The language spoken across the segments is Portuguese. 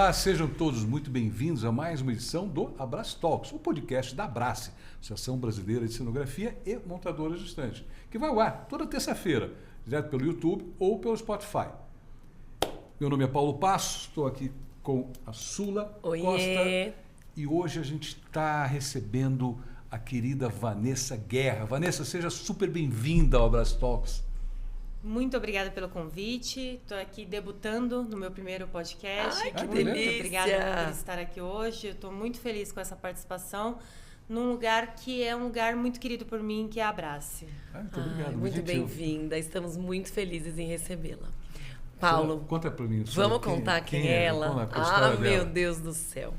Olá, sejam todos muito bem-vindos a mais uma edição do Abrace Talks, o podcast da Abrace, Associação Brasileira de Cenografia e Montadoras de Estante, que vai ao ar toda terça-feira, direto pelo YouTube ou pelo Spotify. Meu nome é Paulo Passos, estou aqui com a Sula Costa e hoje a gente está recebendo a querida Vanessa Guerra. Vanessa, seja super bem-vinda ao Abrace Talks. Muito obrigada pelo convite. Estou aqui debutando no meu primeiro podcast. Ai, que muito delícia! Obrigada por estar aqui hoje. Estou muito feliz com essa participação num lugar que é um lugar muito querido por mim, que é a Abrace. Muito obrigado. Muito bem-vinda. Estamos muito felizes em recebê-la. Paulo, conta para mim. Vamos contar quem é ela? Meu Deus do céu.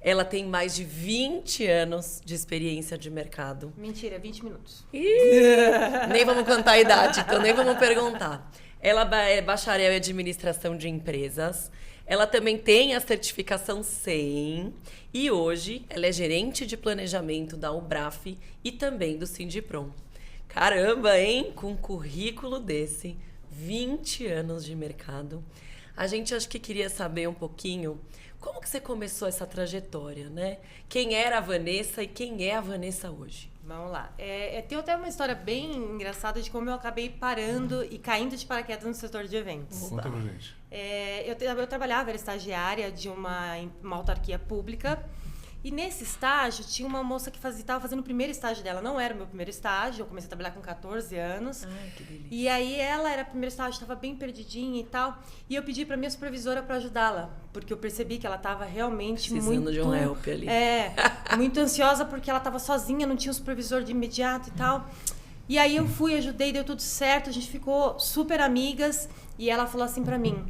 Ela tem mais de 20 anos de experiência de mercado. Mentira, 20 minutos. Nem vamos contar a idade, então nem vamos perguntar. Ela é bacharel em administração de empresas. Ela também tem a certificação SEM. E hoje ela é gerente de planejamento da UBRAF e também do Sindiprom. Caramba, hein? Com um currículo desse, 20 anos de mercado. A gente acho que queria saber um pouquinho como que você começou essa trajetória, né? Quem era a Vanessa e quem é a Vanessa hoje? Vamos lá. Tem até uma história bem engraçada de como eu acabei parando e caindo de paraquedas no setor de eventos. Conta pra gente. Eu trabalhava, era estagiária de uma autarquia pública. E nesse estágio, tinha uma moça que estava fazendo o primeiro estágio dela. Não era o meu primeiro estágio, eu comecei a trabalhar com 14 anos. Ai, que delícia. E aí ela era o primeiro estágio, estava bem perdidinha e tal. E eu pedi para minha supervisora para ajudá-la, porque eu percebi que ela estava realmente precisando de um help ali. Muito ansiosa, porque ela estava sozinha, não tinha um supervisor de imediato e tal. E aí eu fui, ajudei, deu tudo certo, a gente ficou super amigas. E ela falou assim para mim...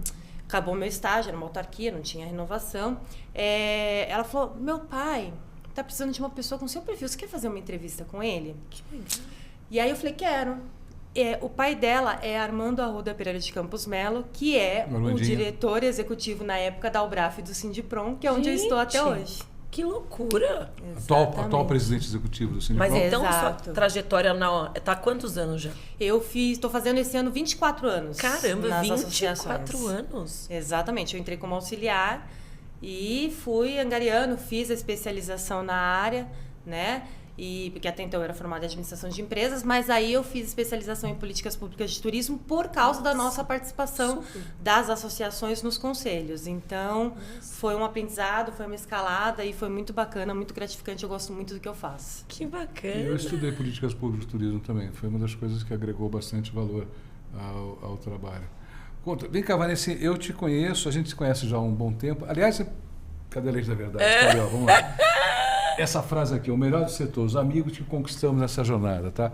Acabou meu estágio, era uma autarquia, não tinha renovação. Ela falou, meu pai tá precisando de uma pessoa com seu perfil. Você quer fazer uma entrevista com ele? Que legal. E aí eu falei, quero. O pai dela é Armando Arruda Pereira de Campos Melo, que é o diretor executivo na época da UBRAF e do Sindiprom, que é onde eu estou até hoje. Que loucura! Atual presidente executivo do Sindiprom. Mas então a sua trajetória está há quantos anos já? Estou fazendo esse ano 24 anos. Caramba, 24 anos? Exatamente, eu entrei como auxiliar e fui angariando, fiz a especialização na área, né? Porque até então eu era formada em administração de empresas, mas aí eu fiz especialização em políticas públicas de turismo por causa da nossa participação das associações nos conselhos. Então, foi um aprendizado, foi uma escalada e foi muito bacana, muito gratificante. Eu gosto muito do que eu faço. Que bacana! Eu estudei políticas públicas de turismo também. Foi uma das coisas que agregou bastante valor ao trabalho. Vem cá, Vanessa, eu te conheço, a gente se conhece já há um bom tempo. Aliás, cadê a lei da verdade? Cadê, vamos lá. Essa frase aqui, o melhor do setor, os amigos que conquistamos nessa jornada, tá?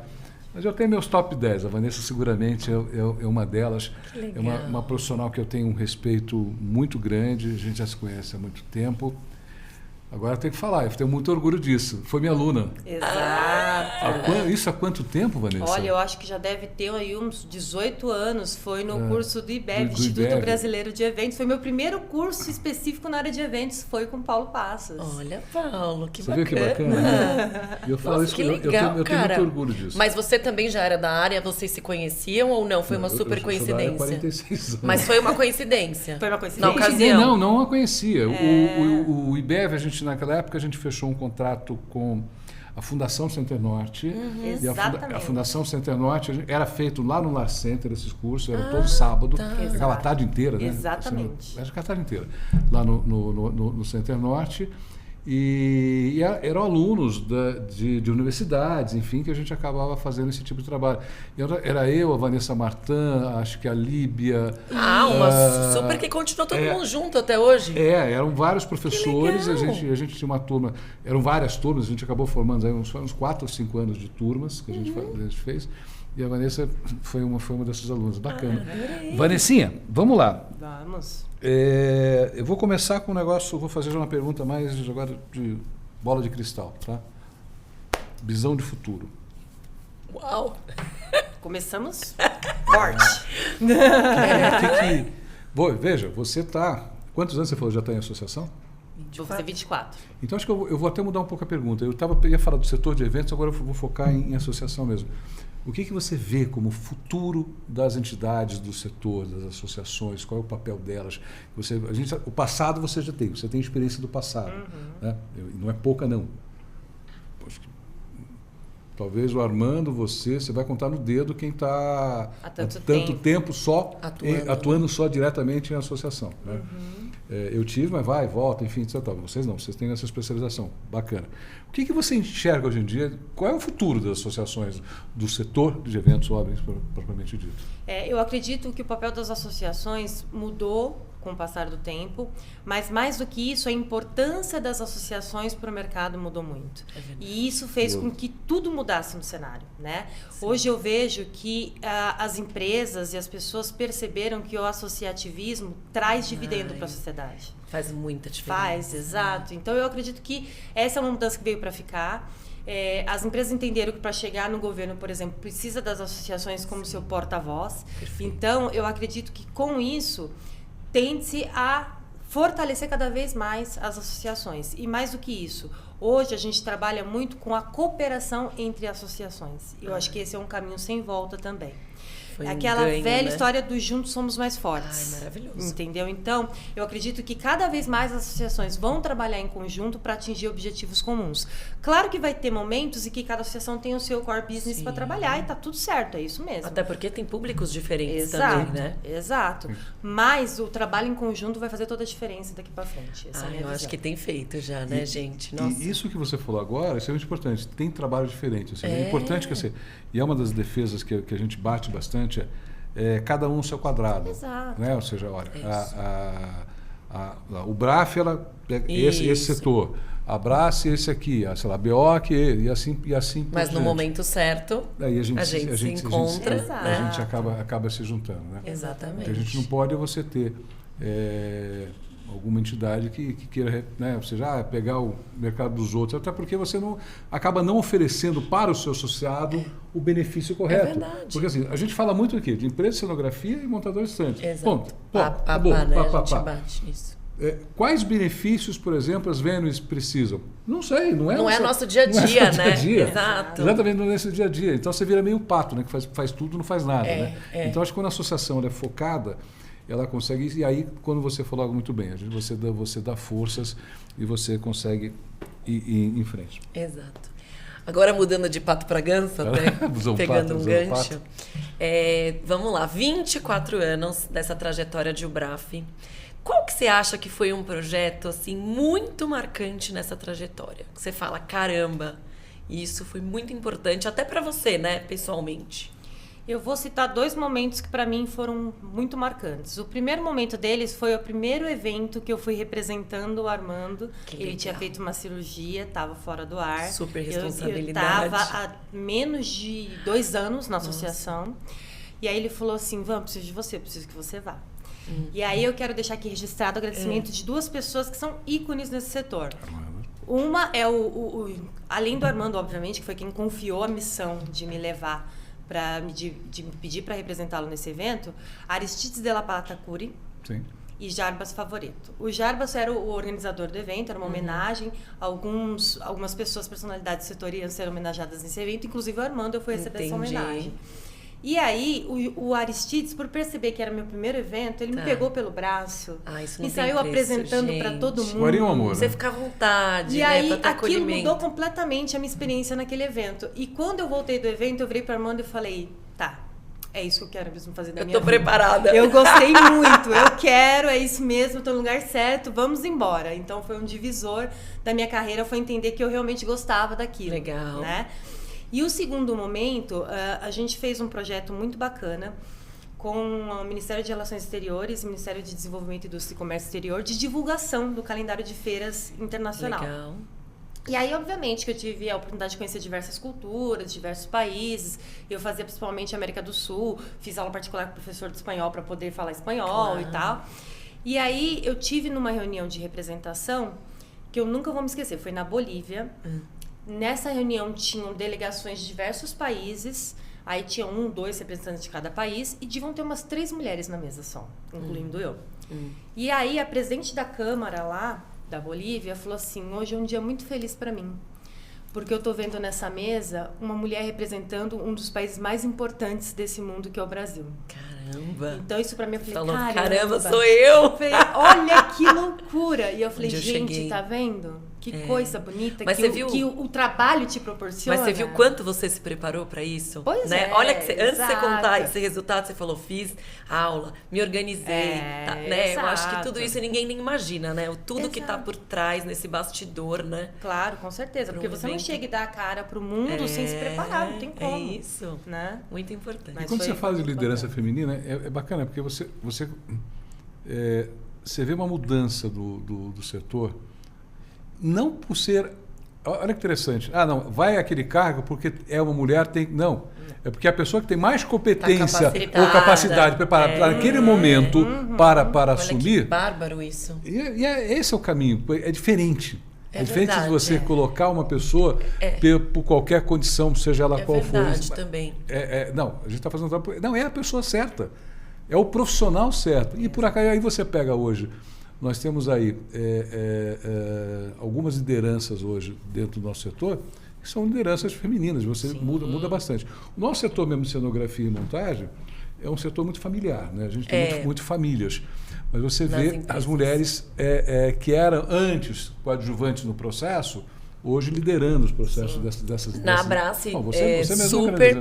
Mas eu tenho meus top 10, a Vanessa seguramente é uma delas. Que legal. É uma profissional que eu tenho um respeito muito grande, a gente já se conhece há muito tempo. Agora eu tenho que falar, eu tenho muito orgulho disso. Foi minha aluna. Exato. Isso há quanto tempo, Vanessa? Olha, eu acho que já deve ter aí uns 18 anos. Foi no curso do IBEV, Instituto Brasileiro de Eventos. Foi meu primeiro curso específico na área de eventos. Foi com Paulo Passos. Olha, Paulo, que você bacana. Você viu que bacana? E eu falo isso, que legal, eu tenho muito orgulho disso. Mas você também já era da área? Vocês se conheciam ou não? Foi uma super coincidência? Eu sou da área há 46 anos. Mas foi uma coincidência? Foi uma coincidência. Na ocasião? Não a conhecia. O IBEV, naquela época, a gente fechou um contrato com a Fundação Center Norte. E a Fundação Center Norte era feito lá no Lar Center, esses cursos, era todo sábado, pegava a tarde inteira, né? Exatamente. Era a tarde inteira, lá no Center Norte. E eram alunos de universidades, enfim, que a gente acabava fazendo esse tipo de trabalho. Era eu, a Vanessa Martin, acho que a Líbia. Uma super que continuou todo mundo junto até hoje. Eram vários professores, a gente tinha uma turma, eram várias turmas, a gente acabou formando aí uns 4 ou 5 anos de turmas que a gente fez. E a Vanessa foi uma dessas alunas. Bacana. Vanessinha, vamos lá. Vamos. Eu vou começar com um negócio, vou fazer uma pergunta mais agora de bola de cristal, tá? Visão de futuro. Uau! Começamos forte. Veja, você está... Quantos anos você falou já está em associação? Vou fazer 24. Então, acho que eu vou até mudar um pouco a pergunta. Eu ia falar do setor de eventos, agora eu vou focar em associação mesmo. O que você vê como futuro das entidades do setor, das associações? Qual é o papel delas? O passado você já tem, você tem experiência do passado. Né? Não é pouca, não. Acho que, talvez o Armando, você vai contar no dedo quem está há tanto tempo só atuando né? só diretamente em associação. Né? Eu tive, mas vai, volta, enfim, etc. Vocês não, vocês têm essa especialização. Bacana. O que você enxerga hoje em dia? Qual é o futuro das associações, do setor de eventos, obras, propriamente dito? Eu acredito que o papel das associações mudou com o passar do tempo, mas mais do que isso, a importância das associações para o mercado mudou muito. E isso fez com que tudo mudasse no cenário, né? Hoje eu vejo que as empresas e as pessoas perceberam que o associativismo traz dividendo para a sociedade. Faz muita diferença. Faz, exato. Então eu acredito que essa é uma mudança que veio para ficar. As empresas entenderam que para chegar no governo, por exemplo, precisa das associações como seu porta-voz. Então eu acredito que com isso tende-se a fortalecer cada vez mais as associações. E mais do que isso, hoje a gente trabalha muito com a cooperação entre associações. Eu acho que esse é um caminho sem volta também. Foi aquela ganho, velha né? história do juntos somos mais fortes. Ai, maravilhoso. Entendeu? Então, eu acredito que cada vez mais as associações vão trabalhar em conjunto para atingir objetivos comuns. Claro que vai ter momentos em que cada associação tem o seu core business para trabalhar e tá tudo certo, é isso mesmo. Até porque tem públicos diferentes Exato, também, né? Exato. Mas o trabalho em conjunto vai fazer toda a diferença daqui para frente. Essa é a minha Eu acho visão. que tem feito já, né, gente? Nossa. E isso que você falou agora, isso é muito importante. Tem trabalho diferente. Ou seja, é importante que e é uma das defesas que a gente bate bastante, cada um no seu quadrado. Exato. Né? Ou seja, olha, o BRAF, ela esse setor. A Abrace, esse aqui. Sei lá, a BO, e assim Mas no momento certo, aí a gente se encontra. A gente acaba se juntando. Né? Exatamente. O que a gente não pode é você ter alguma entidade que queira, né, ou seja, pegar o mercado dos outros, até porque você acaba não oferecendo para o seu associado o benefício correto. É verdade. Porque assim, a gente fala muito aqui de empresa de cenografia e montador de estantes. Exato. Acabou. Né? A gente bate nisso. Quais benefícios, por exemplo, as venues precisam? Não sei, não é nosso dia a dia, né? Exato. Exatamente, não é nosso dia a dia. Então você vira meio pato, né? Que faz tudo, não faz nada. Né? Então acho que quando a associação é focada, ela consegue, e aí quando você falou algo muito bem, você dá forças e você consegue ir em frente. Exato. Agora mudando de pato para ganso, até, pegando um gancho. Vamos lá, 24 anos dessa trajetória de UBRAF. Qual que você acha que foi um projeto assim muito marcante nessa trajetória? Que você fala, caramba, isso foi muito importante até para você, né, pessoalmente. Eu vou citar 2 momentos que para mim foram muito marcantes. O primeiro momento deles foi o primeiro evento que eu fui representando o Armando. Ele tinha feito uma cirurgia, estava fora do ar. Super responsabilidade. Eu estava há menos de 2 anos na associação. E aí ele falou assim, preciso de você, preciso que você vá. E aí eu quero deixar aqui registrado o agradecimento de 2 pessoas que são ícones nesse setor. Uma é além do Armando, obviamente, que foi quem confiou a missão de me levar de me pedir para representá-lo nesse evento, Aristides de la Patacuri e Jarbas Favoreto. O Jarbas era o organizador do evento, era uma homenagem a algumas pessoas, personalidades do setor iam ser homenageadas nesse evento, inclusive o Armando, eu fui receber essa homenagem. E aí, o Aristides, por perceber que era meu primeiro evento, ele me pegou pelo braço e saiu apresentando para todo mundo. Maria, um amor, né? Você fica à vontade, e né? Aí, aquilo mudou completamente a minha experiência naquele evento. E quando eu voltei do evento, eu virei para Armando e falei, é isso que eu quero mesmo fazer da minha vida. Eu tô preparada. Eu gostei muito, eu quero, é isso mesmo, tô no lugar certo, vamos embora. Então, foi um divisor da minha carreira, foi entender que eu realmente gostava daquilo. Legal. Né? E o segundo momento, a gente fez um projeto muito bacana com o Ministério de Relações Exteriores e o Ministério de Desenvolvimento, Indústria e Comércio Exterior de divulgação do calendário de feiras internacional. Legal. E aí, obviamente, que eu tive a oportunidade de conhecer diversas culturas, diversos países. Eu fazia principalmente América do Sul, fiz aula particular com o professor de espanhol para poder falar espanhol e tal. E aí, eu tive numa reunião de representação que eu nunca vou me esquecer, foi na Bolívia. Nessa reunião tinham delegações de diversos países, aí tinha 1, 2 representantes de cada país e deviam ter umas 3 mulheres na mesa só, incluindo eu. E aí a presidente da Câmara lá da Bolívia, falou assim: hoje é um dia muito feliz para mim, porque eu tô vendo nessa mesa uma mulher representando um dos países mais importantes desse mundo, que é o Brasil. Caramba! Então isso pra mim, eu falei, Falou, caramba, caramba, sou eu! Eu falei, olha que loucura! E eu falei, Onde eu gente, cheguei. tá vendo? Que coisa bonita, Mas que, você viu? que o trabalho te proporciona. Mas você viu quanto você se preparou para isso? Pois né? é, Olha que antes de você exato. contar esse resultado, você falou, fiz aula, me organizei, tá, né? Eu acho que exato. tudo isso ninguém nem imagina, né? Tudo que tá Exato. por trás nesse bastidor, né? Claro, com certeza, porque você não evento. chega e dá a cara pro mundo sem se preparar, não tem como. É isso. Né? Muito importante. Mas E quando foi você fala de muito liderança bacana. feminina, é bacana, porque você vê uma mudança do setor, não por ser... Olha que interessante. Ah, não, vai aquele cargo porque é uma mulher, tem... Não, é porque a pessoa que tem mais competência capacitada. ou capacidade preparada naquele momento para Olha assumir... que bárbaro isso. Esse é o caminho, é diferente. É É diferente verdade, de você é. colocar uma pessoa por qualquer condição, seja ela qual for. Verdade também. Não, a gente está fazendo... Não, é a pessoa certa. É o profissional certo. E por acaso, aí você pega hoje... Nós temos aí algumas lideranças hoje dentro do nosso setor que são lideranças femininas. Você muda bastante. O nosso setor mesmo de cenografia e montagem é um setor muito familiar, né? A gente tem muito famílias. Mas você vê empresas. as mulheres que eram antes coadjuvantes no processo, hoje liderando os processos dessas... Na Abrace, você mesmo super,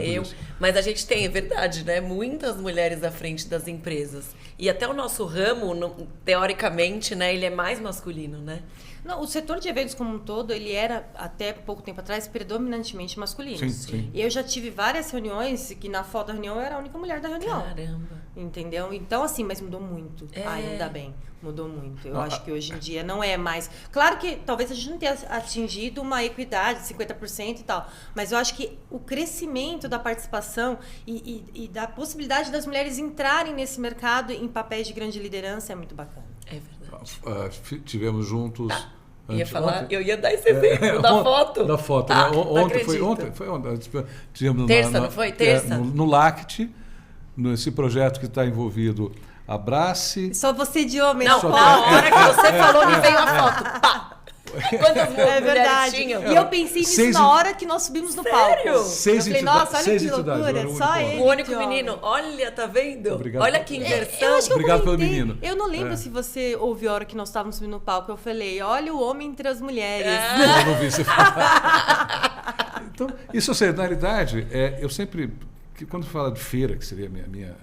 eu. mas a gente tem, é verdade, né? Muitas mulheres à frente das empresas. E até o nosso ramo, teoricamente, né? Ele é mais masculino, né? Não, o setor de eventos como um todo, ele era, até pouco tempo atrás, predominantemente masculino. Sim. Eu já tive várias reuniões que na foto da reunião eu era a única mulher da reunião. Caramba. Entendeu? Então, assim, mas mudou muito. Ainda bem, mudou muito. Eu acho que hoje em dia não é mais... Claro que talvez a gente não tenha atingido uma equidade de 50% e tal, mas eu acho que o crescimento da participação e da possibilidade das mulheres entrarem nesse mercado em papéis de grande liderança é muito bacana. É verdade. Tivemos juntos... Eu ia dar esse exemplo da foto. Da foto. Ah, Né? não Ontem acredito. foi ontem. Tivemos Terça, não foi? Terça? No LACT, nesse projeto que está envolvido Abrace. Só você de homem. Não, só na hora que você falou, me veio a foto. Pá! Quantas É verdade. tinham? E eu pensei nisso na hora que nós subimos no palco. Eu falei, nossa, olha que loucura, só ele. O único de homem. menino, olha, tá vendo? Obrigado. Olha que Eu inversão. acho que Obrigado eu pelo comentei. menino. Eu não lembro se você ouviu a hora que nós estávamos subindo no palco. Eu falei, olha o homem entre as mulheres. Eu não vi você falar. Então, isso, assim, na realidade, eu sempre... Quando fala de feira, que seria a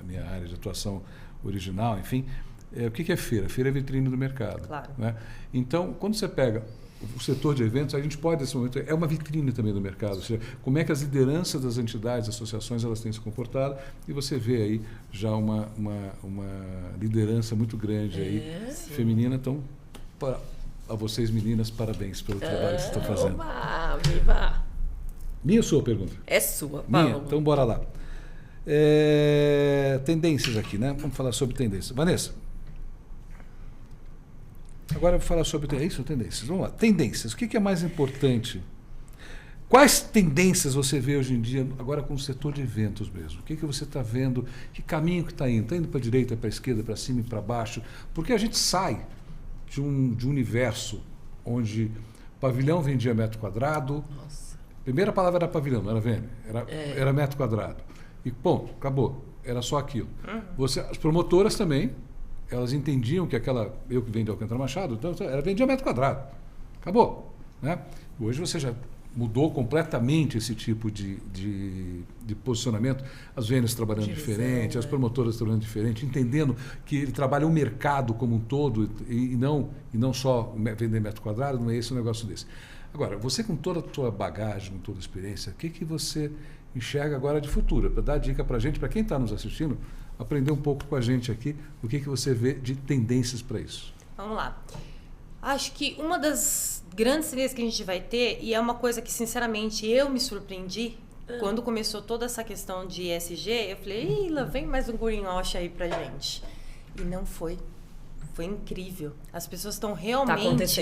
minha área de atuação original, enfim, o que é feira? Feira é vitrine do mercado. Claro. Né? Então, quando você pega o setor de eventos, a gente pode, nesse momento, é uma vitrine também do mercado. Ou seja, como é que as lideranças das entidades, associações, elas têm se comportado, e você vê aí já uma liderança muito grande aí, feminina. Então, a vocês, meninas, parabéns pelo trabalho que vocês estão fazendo. Oba, viva! Minha ou sua pergunta? É sua, Minha? Paulo. Então, bora lá. Tendências aqui, né? Vamos falar sobre tendências. Vanessa. Agora eu vou falar sobre tendências. Vamos lá. Tendências. O que é mais importante? Quais tendências você vê hoje em dia, agora com o setor de eventos mesmo? O que você está vendo? Que caminho que está indo? Está indo para a direita, para a esquerda, para cima e para baixo? Porque a gente sai de um universo onde pavilhão vendia metro quadrado. Nossa. Primeira palavra era pavilhão, não era venda. Era metro quadrado. E ponto, acabou. Era só aquilo. As promotoras também, elas entendiam que eu que venho de Alcântara Machado, então vendia metro quadrado. Acabou. Né? Hoje você já mudou completamente esse tipo de posicionamento. As vendas trabalhando diferente, as promotoras trabalhando diferente, entendendo que ele trabalha o mercado como um todo e não só vender metro quadrado, não é esse um negócio desse. Agora, você com toda a tua bagagem, com toda a experiência, o que você enxerga agora de futuro? Para dar dica para a gente, para quem está nos assistindo, aprender um pouco com a gente aqui, o que você vê de tendências para isso. Vamos lá. Acho que uma das grandes tendências que a gente vai ter, e é uma coisa que, sinceramente, eu me surpreendi, quando começou toda essa questão de ESG, eu falei, lá vem mais um greenwash aí pra gente. E não foi. Foi incrível. As pessoas estão realmente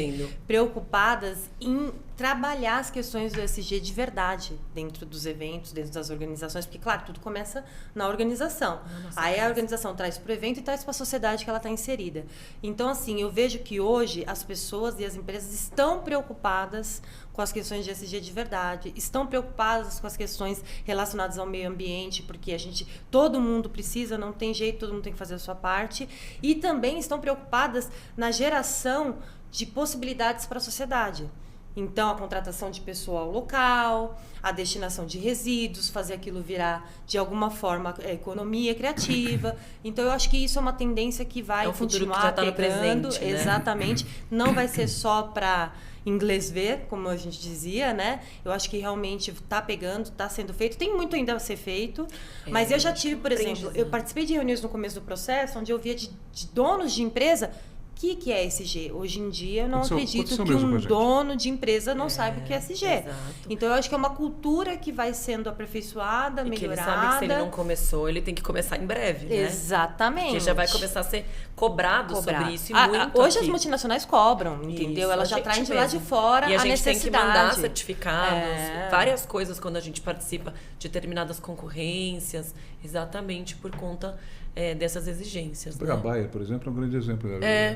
preocupadas em trabalhar as questões do ESG de verdade dentro dos eventos, dentro das organizações, porque, claro, tudo começa na organização. Aí a organização traz para o evento e traz para a sociedade que ela está inserida. Então, assim, eu vejo que hoje as pessoas e as empresas estão preocupadas com as questões de ESG de verdade, estão preocupadas com as questões relacionadas ao meio ambiente, porque todo mundo precisa, não tem jeito, todo mundo tem que fazer a sua parte, e também estão preocupadas na geração de possibilidades para a sociedade. Então, a contratação de pessoal local, a destinação de resíduos, fazer aquilo virar, de alguma forma, economia criativa. Então, eu acho que isso é uma tendência que vai continuar pegando. Presente, né? Exatamente. Não vai ser só para inglês ver, como a gente dizia, né? Eu acho que realmente está pegando, está sendo feito. Tem muito ainda a ser feito. Mas eu já tive, por exemplo, eu participei de reuniões no começo do processo, onde eu via de donos de empresa... O que é ESG? Hoje em dia, eu não acredito que um dono de empresa não saiba o que é ESG. Exato. Então, eu acho que é uma cultura que vai sendo aperfeiçoada, melhorada. Que ele sabe que se ele não começou, ele tem que começar em breve, né? Exatamente. Porque já vai começar a ser cobrado sobre isso e muito hoje as multinacionais cobram, entendeu? Elas já traem de lá de fora a necessidade. E a gente tem que mandar certificados, várias coisas quando a gente participa de determinadas concorrências, exatamente por conta... dessas exigências. A Bayer, por exemplo, é um grande exemplo.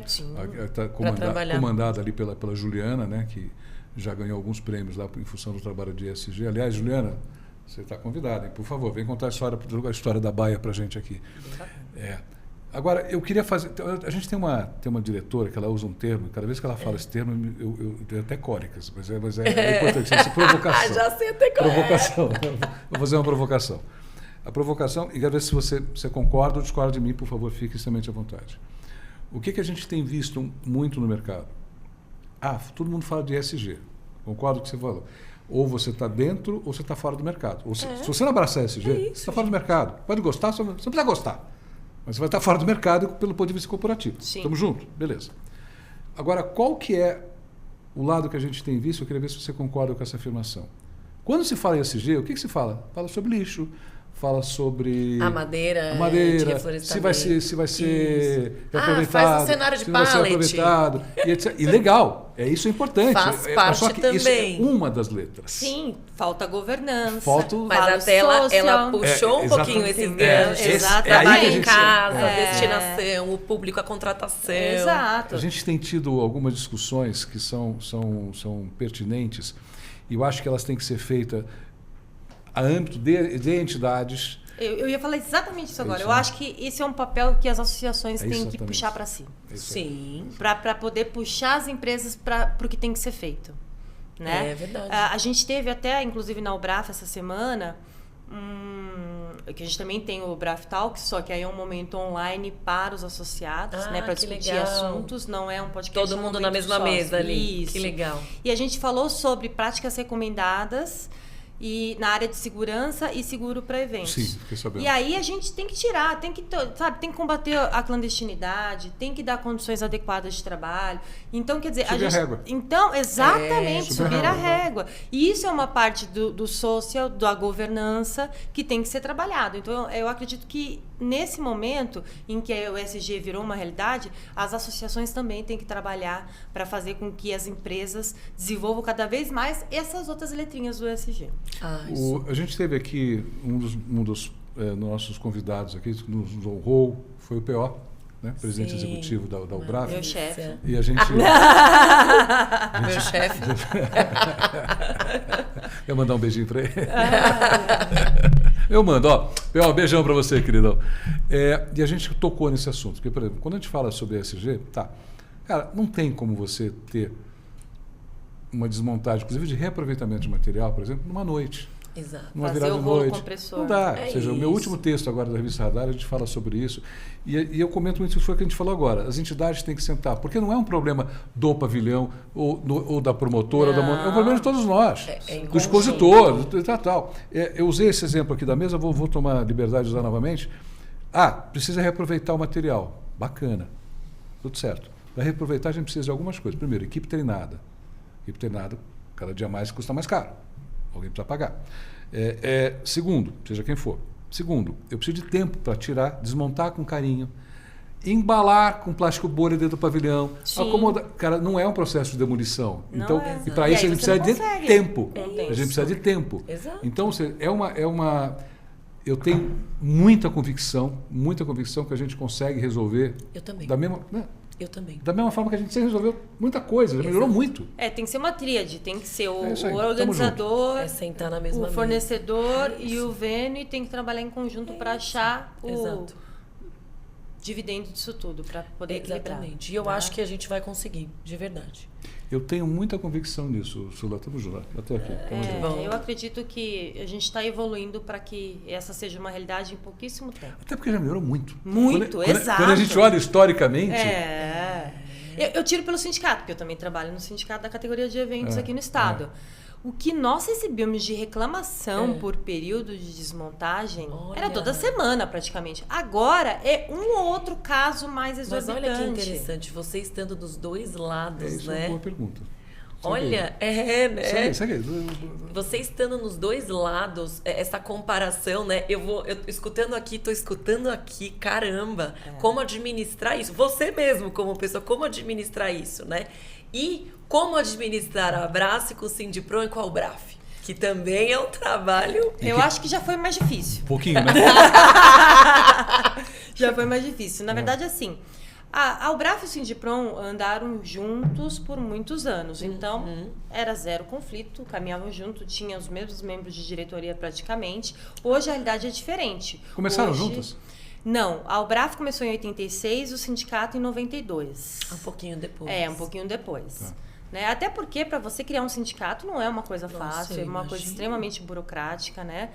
Sim. Está comandada ali pela Juliana, né, que já ganhou alguns prêmios lá em função do trabalho de ESG. Aliás, Juliana, você está convidada, hein? Por favor, vem contar a história da Bayer para a gente aqui. Agora, eu queria fazer... A gente tem uma diretora que ela usa um termo, cada vez que ela fala esse termo, eu tenho até cólicas, mas é importante, isso é provocação. Já sei até provocação. Vou fazer uma provocação. A provocação, e quero ver se você concorda ou discorda de mim, por favor, fique extremamente à vontade. O que a gente tem visto muito no mercado? Todo mundo fala de ESG, concordo com o que você falou. Ou você está dentro ou você está fora do mercado. Se você não abraçar ESG, você está fora do mercado. Pode gostar, você não precisa gostar. Mas você vai estar fora do mercado pelo ponto de vista corporativo. Estamos juntos? Beleza. Agora, qual que é o lado que a gente tem visto? Eu queria ver se você concorda com essa afirmação. Quando se fala em ESG, o que se fala? Fala sobre lixo, fala sobre a madeira se vai ser reaproveitado, faz um cenário de pallet. E legal, isso é importante. Faz parte só que também. Isso é uma das letras. Sim, falta governança. Mas até ela puxou um pouquinho esses ganchos. Trabalho em casa, destinação, o público, a contratação. Exato. A gente tem tido algumas discussões que são pertinentes e eu acho que elas têm que ser feitas a âmbito de entidades. Eu ia falar exatamente isso agora. Eu acho que esse é um papel que as associações têm que puxar para si. Sim. Para poder puxar as empresas para o que tem que ser feito. Né? É verdade. A gente teve até, inclusive, na Ubraf essa semana, que a gente também tem o Ubraf Talks, só que aí é um momento online para os associados, né, para discutir assuntos. Não é um podcast. Todo mundo na mesma mesa ali. Isso. Que legal. E a gente falou sobre práticas recomendadas e na área de segurança e seguro para eventos. Sim, fiquei sabendo. E aí a gente tem que tirar, tem que combater a clandestinidade, tem que dar condições adequadas de trabalho. Então, quer dizer, subir a régua. Então, exatamente, subir a régua. E isso é uma parte do social, da governança que tem que ser trabalhado. Então, eu acredito que nesse momento em que o ESG virou uma realidade, as associações também têm que trabalhar para fazer com que as empresas desenvolvam cada vez mais essas outras letrinhas do ESG. A gente teve aqui um dos nossos convidados aqui, nos honrou, foi o PO, né? Presidente executivo da Ubraf. Meu chefe. E a gente... Meu chefe. Eu mandar um beijinho para ele. Eu mando, PO, beijão para você, queridão. E a gente tocou nesse assunto, porque, por exemplo, quando a gente fala sobre ESG, cara, não tem como você ter uma desmontagem, inclusive de reaproveitamento de material, por exemplo, numa noite. Exato. Numa fazer virada o de rolo noite. compressor. Não dá. Ou seja, o meu último texto agora da revista Radar, a gente fala sobre isso. E eu comento muito isso, foi o que a gente falou agora. As entidades têm que sentar, porque não é um problema do pavilhão ou da promotora, é um problema de todos nós. Do expositor, tal. Eu usei esse exemplo aqui da mesa, vou tomar liberdade de usar novamente. Precisa reaproveitar o material. Bacana. Tudo certo. Para reaproveitar, a gente precisa de algumas coisas. Primeiro, equipe treinada. Equipe treinada, cada dia mais custa mais caro. Alguém precisa pagar. Segundo, seja quem for. Segundo, eu preciso de tempo para tirar, desmontar com carinho. embalar com plástico bolha dentro do pavilhão, Sim. acomodar. Cara, não é um processo de demolição. Não Então, é. e para E isso a aí gente você precisa não de consegue. tempo. É A gente precisa de tempo. Exato. Então, eu tenho muita convicção que a gente consegue resolver Eu também. da mesma forma que a gente sempre resolveu muita coisa, já melhorou muito. Tem que ser uma tríade, tem que ser o É isso aí, tamo organizador, É sentar na mesma o mesa. fornecedor e o vênio, e tem que trabalhar em conjunto para achar o Exato. dividendo disso tudo, para poder equilibrar. Exatamente. E eu acho que a gente vai conseguir, de verdade. Eu tenho muita convicção nisso, Sula. Tamo junto. Até aqui. Tamo junto. Eu acredito que a gente está evoluindo para que essa seja uma realidade em pouquíssimo tempo. Até porque já melhorou muito. Muito, exato. Quando a gente olha historicamente, Eu tiro pelo sindicato, porque eu também trabalho no sindicato da categoria de eventos aqui no estado. O que nós recebíamos de reclamação por período de desmontagem era toda semana, praticamente. Agora é um ou outro caso mais Mas exorbitante. olha que interessante, você estando dos dois lados, isso né? é uma boa pergunta. Olha, né? Você estando nos dois lados, essa comparação, né? Eu escutando aqui, tô escutando aqui, caramba, como administrar isso? Você mesmo, como pessoa, como administrar isso, né? E como administrar a Abrace com o Sindipron e com a Albraf, que também é um trabalho... Eu acho que já foi mais difícil. Um pouquinho, né? Já foi mais difícil. Na verdade, assim, a Albraf e o Sindipron andaram juntos por muitos anos. Então, era zero conflito, caminhavam junto, tinha os mesmos membros de diretoria praticamente. Hoje a realidade é diferente. Começaram Hoje, juntas? Não, a Albraf começou em 86, o sindicato em 92. Um pouquinho depois. Um pouquinho depois. Né? Até porque para você criar um sindicato não é uma coisa fácil, é uma coisa extremamente burocrática, né?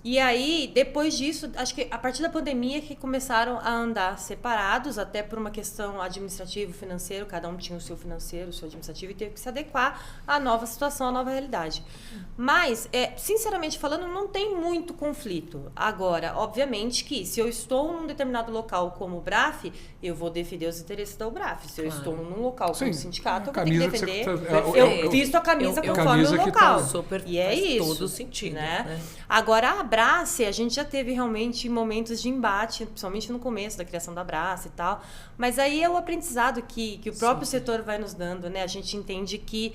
E aí, depois disso, acho que a partir da pandemia que começaram a andar separados, até por uma questão administrativa e financeira, cada um tinha o seu financeiro, o seu administrativo, e teve que se adequar à nova situação, à nova realidade. Mas, sinceramente falando, não tem muito conflito. Agora, obviamente que se eu estou num determinado local como o BRAF, eu vou defender os interesses da UBRAF. Se eu estou num local como o sindicato, eu vou ter que defender. Eu visto a camisa conforme o local. E é isso. Faz todo sentido. Né? Agora, a Abrace, a gente já teve realmente momentos de embate, principalmente no começo da criação da Abrace e tal, mas aí é o aprendizado que o próprio setor vai nos dando, né? A gente entende que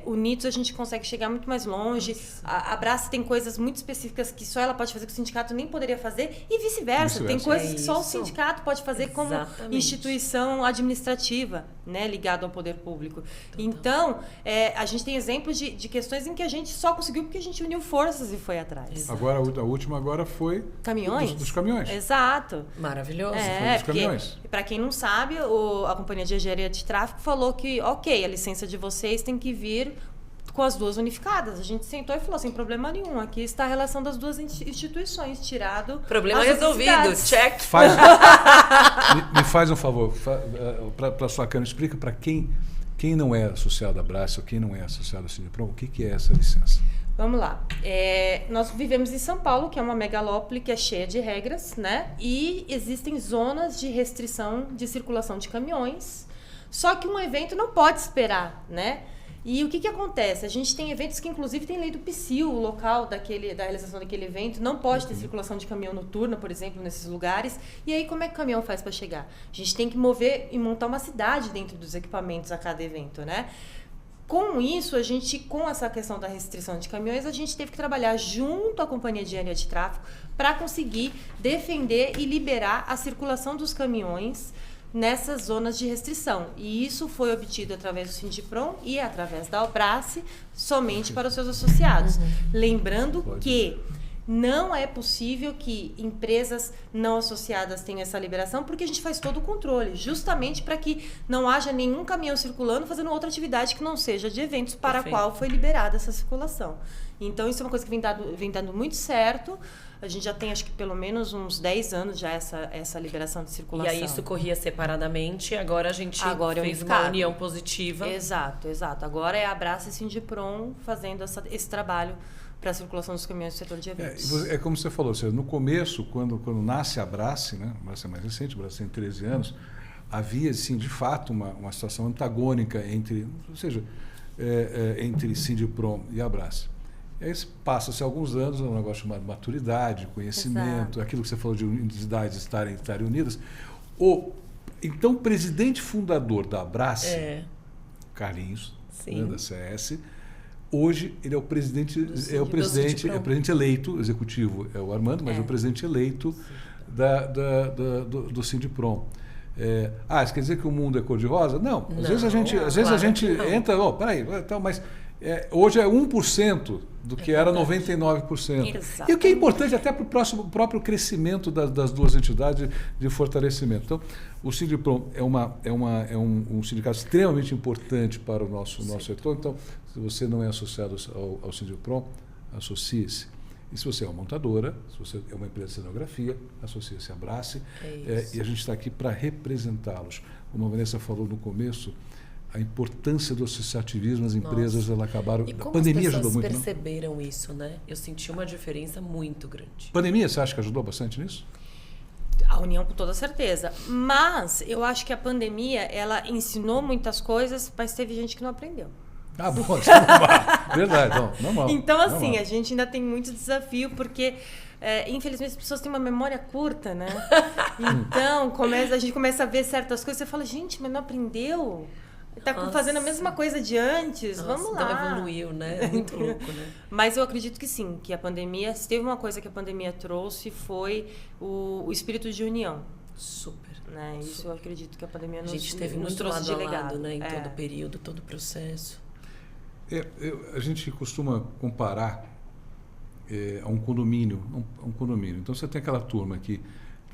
unidos a gente consegue chegar muito mais longe. A Abrace tem coisas muito específicas que só ela pode fazer, que o sindicato nem poderia fazer, e vice-versa. Tem coisas que só o sindicato pode fazer como instituição administrativa, né? Ligado ao poder público. Então, a gente tem exemplos de questões em que a gente só conseguiu porque a gente uniu forças e foi atrás. Agora, a última agora foi... Caminhões? Dos caminhões. Exato. Maravilhoso. Foi dos caminhões. Para quem não sabe, a Companhia de Engenharia de Tráfego falou que, ok, a licença de vocês tem que vir com as duas unificadas. A gente sentou e falou, sem problema nenhum, aqui está a relação das duas instituições, tirado... Problema resolvido, check. Me faz um favor, para sua câmera, explica para quem não é associado à Abrace ou quem não é associado ao Sindipron, o que é essa licença? Vamos lá. Nós vivemos em São Paulo, que é uma megalópole que é cheia de regras, né? E existem zonas de restrição de circulação de caminhões. Só que um evento não pode esperar, né? E o que acontece? A gente tem eventos que, inclusive, tem lei do PSIL, o local da realização daquele evento. Não pode ter circulação de caminhão noturna, por exemplo, nesses lugares. E aí, como é que o caminhão faz para chegar? A gente tem que mover e montar uma cidade dentro dos equipamentos a cada evento, né? Com isso, com essa questão da restrição de caminhões, a gente teve que trabalhar junto à Companhia de Engenharia de Tráfego para conseguir defender e liberar a circulação dos caminhões nessas zonas de restrição. E isso foi obtido através do Sindipron e através da Albrace, somente para os seus associados. Lembrando que não é possível que empresas não associadas tenham essa liberação, porque a gente faz todo o controle, justamente para que não haja nenhum caminhão circulando fazendo outra atividade que não seja de eventos para a qual foi liberada essa circulação. Então, isso é uma coisa que vem dando muito certo. A gente já tem, acho que pelo menos uns 10 anos já essa liberação de circulação. E aí isso corria separadamente, agora a gente fez uma união positiva. Exato. Agora é a Abrace e Sindipron fazendo esse trabalho para a circulação dos caminhões do setor de eventos. É como você falou, no começo, quando nasce a Abrace, né? A Abrace é mais recente, a Abrace tem 13 anos, havia, assim, de fato, uma situação antagônica entre Sindipron e a Abrace. E aí passa-se alguns anos, um negócio chamado maturidade, conhecimento, aquilo que você falou de unidades estarem unidas. O então presidente fundador da Abrace, Carlinhos, né, da CS, hoje ele é o presidente, é o presidente eleito, executivo é o Armando, mas é o presidente eleito do Sindiprom. Isso quer dizer que o mundo é cor-de-rosa? Não. Às vezes a gente entra, peraí, então, mas hoje é 1% do que era 99%. Exatamente. E o que é importante até para o próprio crescimento das duas entidades de fortalecimento. Então, o Sindiprom é um sindicato extremamente importante para o nosso setor. Então, se você não é associado ao Sindiprom, associe-se. E se você é uma montadora, se você é uma empresa de cenografia, associe-se à Abrace. E a gente está aqui para representá-los. Como a Vanessa falou no começo, a importância do associativismo nas empresas, ela acabaram... E como a pandemia as pessoas ajudou muito, perceberam isso, né? Eu senti uma diferença muito grande. Pandemia, você acha que ajudou bastante nisso? A união, com toda certeza. Mas eu acho que a pandemia, ela ensinou muitas coisas, mas teve gente que não aprendeu. Bom, isso é normal. Verdade, normal. Então, assim, normal. A gente ainda tem muito desafio, porque, infelizmente, as pessoas têm uma memória curta, né? Então, a gente começa a ver certas coisas, você fala, gente, mas não aprendeu? Está fazendo a mesma coisa de antes, vamos lá. Não evoluiu, né? É muito louco, né? Mas eu acredito que sim, que a pandemia, se teve uma coisa que a pandemia trouxe, foi o espírito de união. Super. Né? Isso eu acredito que a pandemia nos trouxe. A gente teve muito lado a lado, né? Em todo o período, todo o processo. A gente costuma comparar a um condomínio. Então, você tem aquela turma que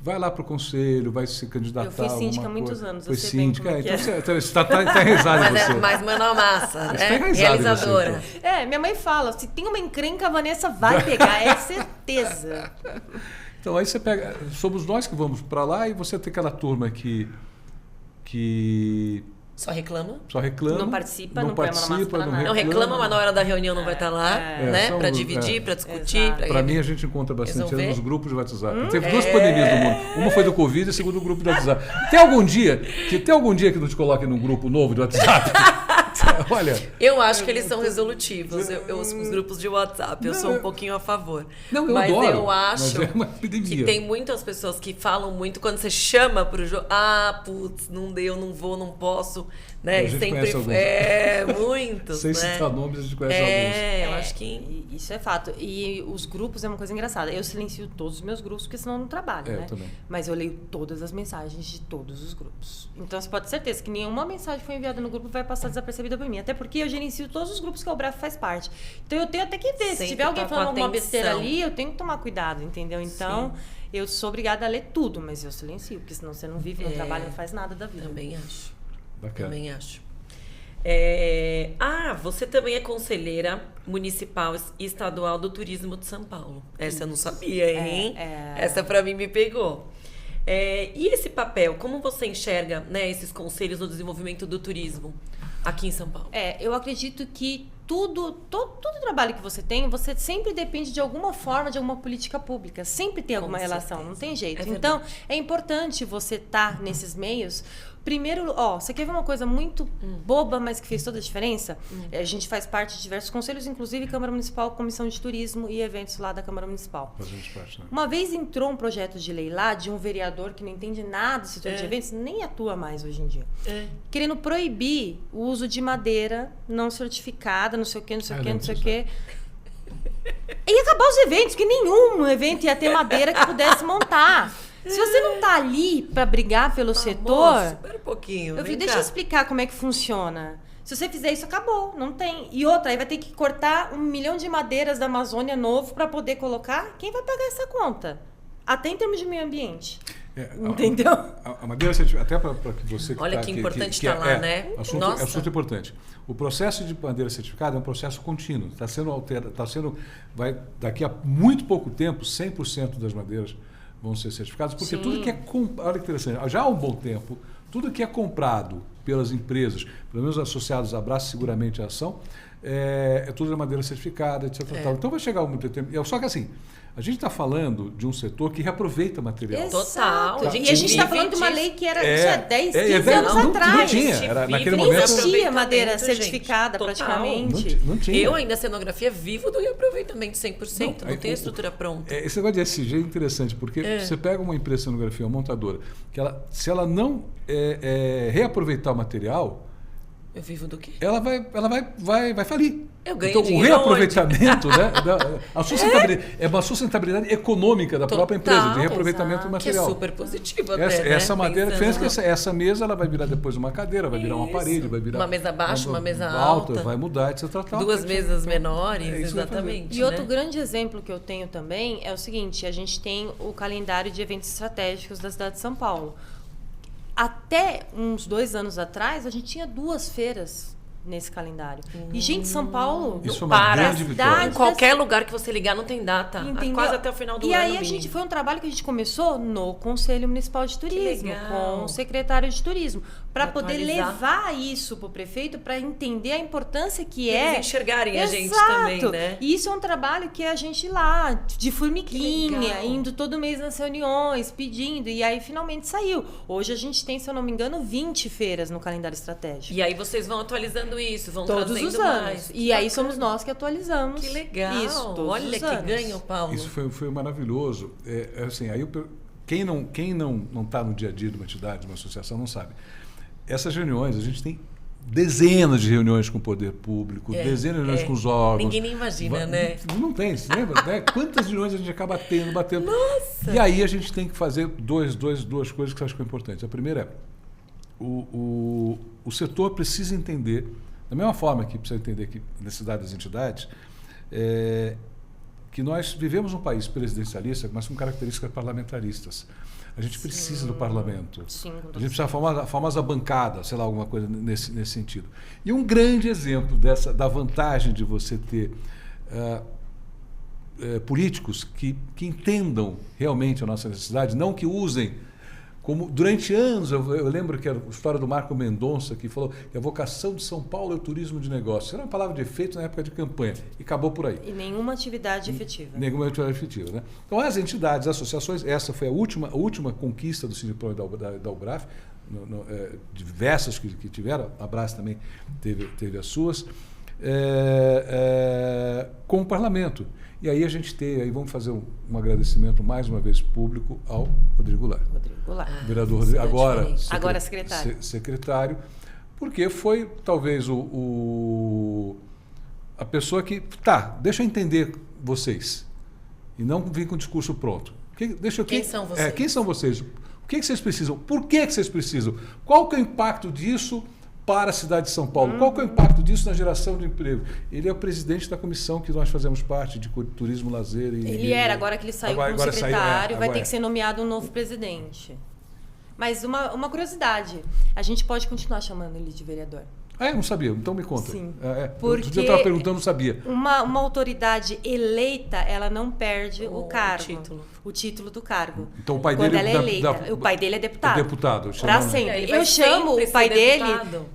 vai lá para o conselho, vai se candidatar. Eu fui síndica há muitos anos. Foi síndica. Então você está enraizado em você. Mas mão na massa, né? Realizadora. Você, então. Minha mãe fala, se tem uma encrenca, a Vanessa vai pegar, é certeza. Então, aí você pega... Somos nós que vamos para lá e você tem aquela turma que Só reclama. Não participa, não reclama, mas na hora da reunião não vai estar lá, né? Para dividir, para discutir. Para mim, a gente encontra bastante nos grupos de WhatsApp. Teve duas pandemias no mundo. Uma foi do Covid e a segunda do grupo de WhatsApp. Tem algum dia que não te coloque num grupo novo de WhatsApp? Olha, eu acho que eles são resolutivos, os grupos de WhatsApp, eu sou um pouquinho a favor. Mas adoro, eu acho que tem muitas pessoas que falam muito quando você chama pro jogo, putz, não deu, não vou, não posso, né? A gente sempre muitos, sem citar nomes, a gente conhece alguns. Eu acho que isso é fato. E os grupos é uma coisa engraçada. Eu silencio todos os meus grupos, porque senão eu não trabalho, né? Eu também. Mas eu leio todas as mensagens de todos os grupos. Então você pode ter certeza que nenhuma mensagem que foi enviada no grupo vai passar desapercebida por mim. Até porque eu gerencio todos os grupos que a Ubraf faz parte. Então eu tenho até que ver. Se tiver alguém falando alguma besteira ali, eu tenho que tomar cuidado, entendeu? Então, eu sou obrigada a ler tudo, mas eu silencio, porque senão você não vive, não trabalha, não faz nada da vida. Também acho. Bacana. Também acho. Você também é conselheira municipal e estadual do Turismo de São Paulo. Essa eu não sabia, hein? Essa pra mim me pegou. E esse papel, como você enxerga, né, esses conselhos no desenvolvimento do turismo aqui em São Paulo? Eu acredito que todo trabalho que você tem, você sempre depende de alguma forma, de alguma política pública. Sempre tem alguma relação, não tem jeito. Então, é importante você estar nesses meios. Primeiro, você quer ver uma coisa muito boba, mas que fez toda a diferença? A gente faz parte de diversos conselhos, inclusive Câmara Municipal, Comissão de Turismo e eventos lá da Câmara Municipal. Fazemos parte, né? Uma vez entrou um projeto de lei lá de um vereador que não entende nada do setor de eventos, nem atua mais hoje em dia. Querendo proibir o uso de madeira não certificada, não sei o quê, não sei o quê, não sei o quê. E ia acabar os eventos, porque nenhum evento ia ter madeira que pudesse montar. Se você não tá ali para brigar pelo setor... Moço, espera um pouquinho. Deixa eu explicar como é que funciona. Se você fizer isso, acabou. Não tem. E outra, aí vai ter que cortar 1 milhão de madeiras da Amazônia novo para poder colocar. Quem vai pagar essa conta? Até em termos de meio ambiente. Entendeu? A madeira certificada, até para que você... Olha que importante estar lá, né? Assunto importante. O processo de madeira certificada é um processo contínuo. Está sendo alterado, daqui a muito pouco tempo, 100% das madeiras vão ser certificados, porque tudo que é comprado, olha que interessante, já há um bom tempo, tudo que é comprado pelas empresas, pelo menos associadas à Abrace, seguramente a ação, é tudo de madeira certificada, etc. Tal. Então vai chegar um tempo. Só que assim, a gente está falando de um setor que reaproveita material. Total. E a gente está falando de uma lei que era já 10, 15 anos não atrás. tinha. Era, naquele Nem momento existia madeira certificada, praticamente. Não tinha. Eu ainda, cenografia, vivo do reaproveitamento 100%. Não tem estrutura pronta. Esse negócio de SG é interessante, porque você pega uma empresa de cenografia, uma montadora, que se ela não reaproveitar o material, eu vivo do quê? ela vai falir. Eu ganho então, dinheiro o reaproveitamento, né, é uma sustentabilidade econômica da própria empresa, de reaproveitamento do material. Que é super positivo até, essa né? madeira, essa mesa ela vai virar depois uma cadeira, vai virar uma parede, vai virar uma mesa baixa, uma mesa alta, vai mudar, etc. Duas mesas menores, exatamente. E outro grande exemplo que eu tenho também é o seguinte, a gente tem o calendário de eventos estratégicos da cidade de São Paulo. Até uns 2 anos atrás, a gente tinha 2 feiras nesse calendário. E, gente, São Paulo isso não é uma grande vitória. Em qualquer lugar que você ligar não tem data. Entendeu? Quase até o final do ano. E aí foi um trabalho que a gente começou no Conselho Municipal de Turismo, com o secretário de Turismo, para poder levar isso para o prefeito, para entender a importância que é. Eles enxergarem a gente Exato. também, né? E isso é um trabalho que a gente lá, de formiguinha, indo todo mês nas reuniões, pedindo, e aí finalmente saiu. Hoje a gente tem, se eu não me engano, 20 feiras no calendário estratégico. E aí vocês vão atualizando isso, vão todos trazendo os anos. mais. E aí somos nós que atualizamos. Que legal. Isso, olha que ganho, Paulo. Isso foi maravilhoso. Assim, aí quem não está no dia a dia de uma entidade, de uma associação, não sabe. Essas reuniões, a gente tem dezenas de reuniões com o poder público, dezenas de reuniões com os órgãos. Ninguém nem imagina, né? Não tem, você lembra? Né? Quantas reuniões a gente acaba batendo. Nossa! E aí a gente tem que fazer duas coisas que eu acho que é importante. A primeira é, o setor precisa entender, da mesma forma que precisa entender que a necessidade das entidades, que nós vivemos um país presidencialista, mas com características parlamentaristas. A gente precisa do parlamento. Sim, a gente precisa da famosa bancada, sei lá, alguma coisa nesse sentido. E um grande exemplo da vantagem de você ter políticos que entendam realmente a nossa necessidade, não que usem como durante anos, eu lembro que era a história do Marco Mendonça, que falou que a vocação de São Paulo é o turismo de negócio. Era uma palavra de efeito na época de campanha e acabou por aí. E nenhuma atividade efetiva. Nenhuma atividade efetiva, né? Então, as entidades, as associações, essa foi a última conquista do Sindicato da UBRAF, diversas que tiveram, a Brás também teve as suas, com o parlamento. E aí a gente vamos fazer um agradecimento mais uma vez público ao Rodrigo Goulart. Vereador Rodrigo, agora secretário, porque foi talvez a pessoa que, deixa eu entender vocês, e não vir com o discurso pronto. Quem são vocês? Quem são vocês? O que vocês precisam? Por que vocês precisam? Qual que é o impacto disso para a cidade de São Paulo? Qual que é o impacto disso na geração de emprego? Ele é o presidente da comissão que nós fazemos parte, de turismo, lazer. Agora que ele saiu como secretário, vai ter que ser nomeado um novo presidente. Mas uma curiosidade, a gente pode continuar chamando ele de vereador. Eu não sabia, então me conta. Sim. Porque eu estava perguntando, não sabia. Uma autoridade eleita, ela não perde o cargo. O título do cargo. Então o pai Quando dele ela é eleita. O pai dele é deputado. É deputado. Para sempre. Eu chamo o pai dele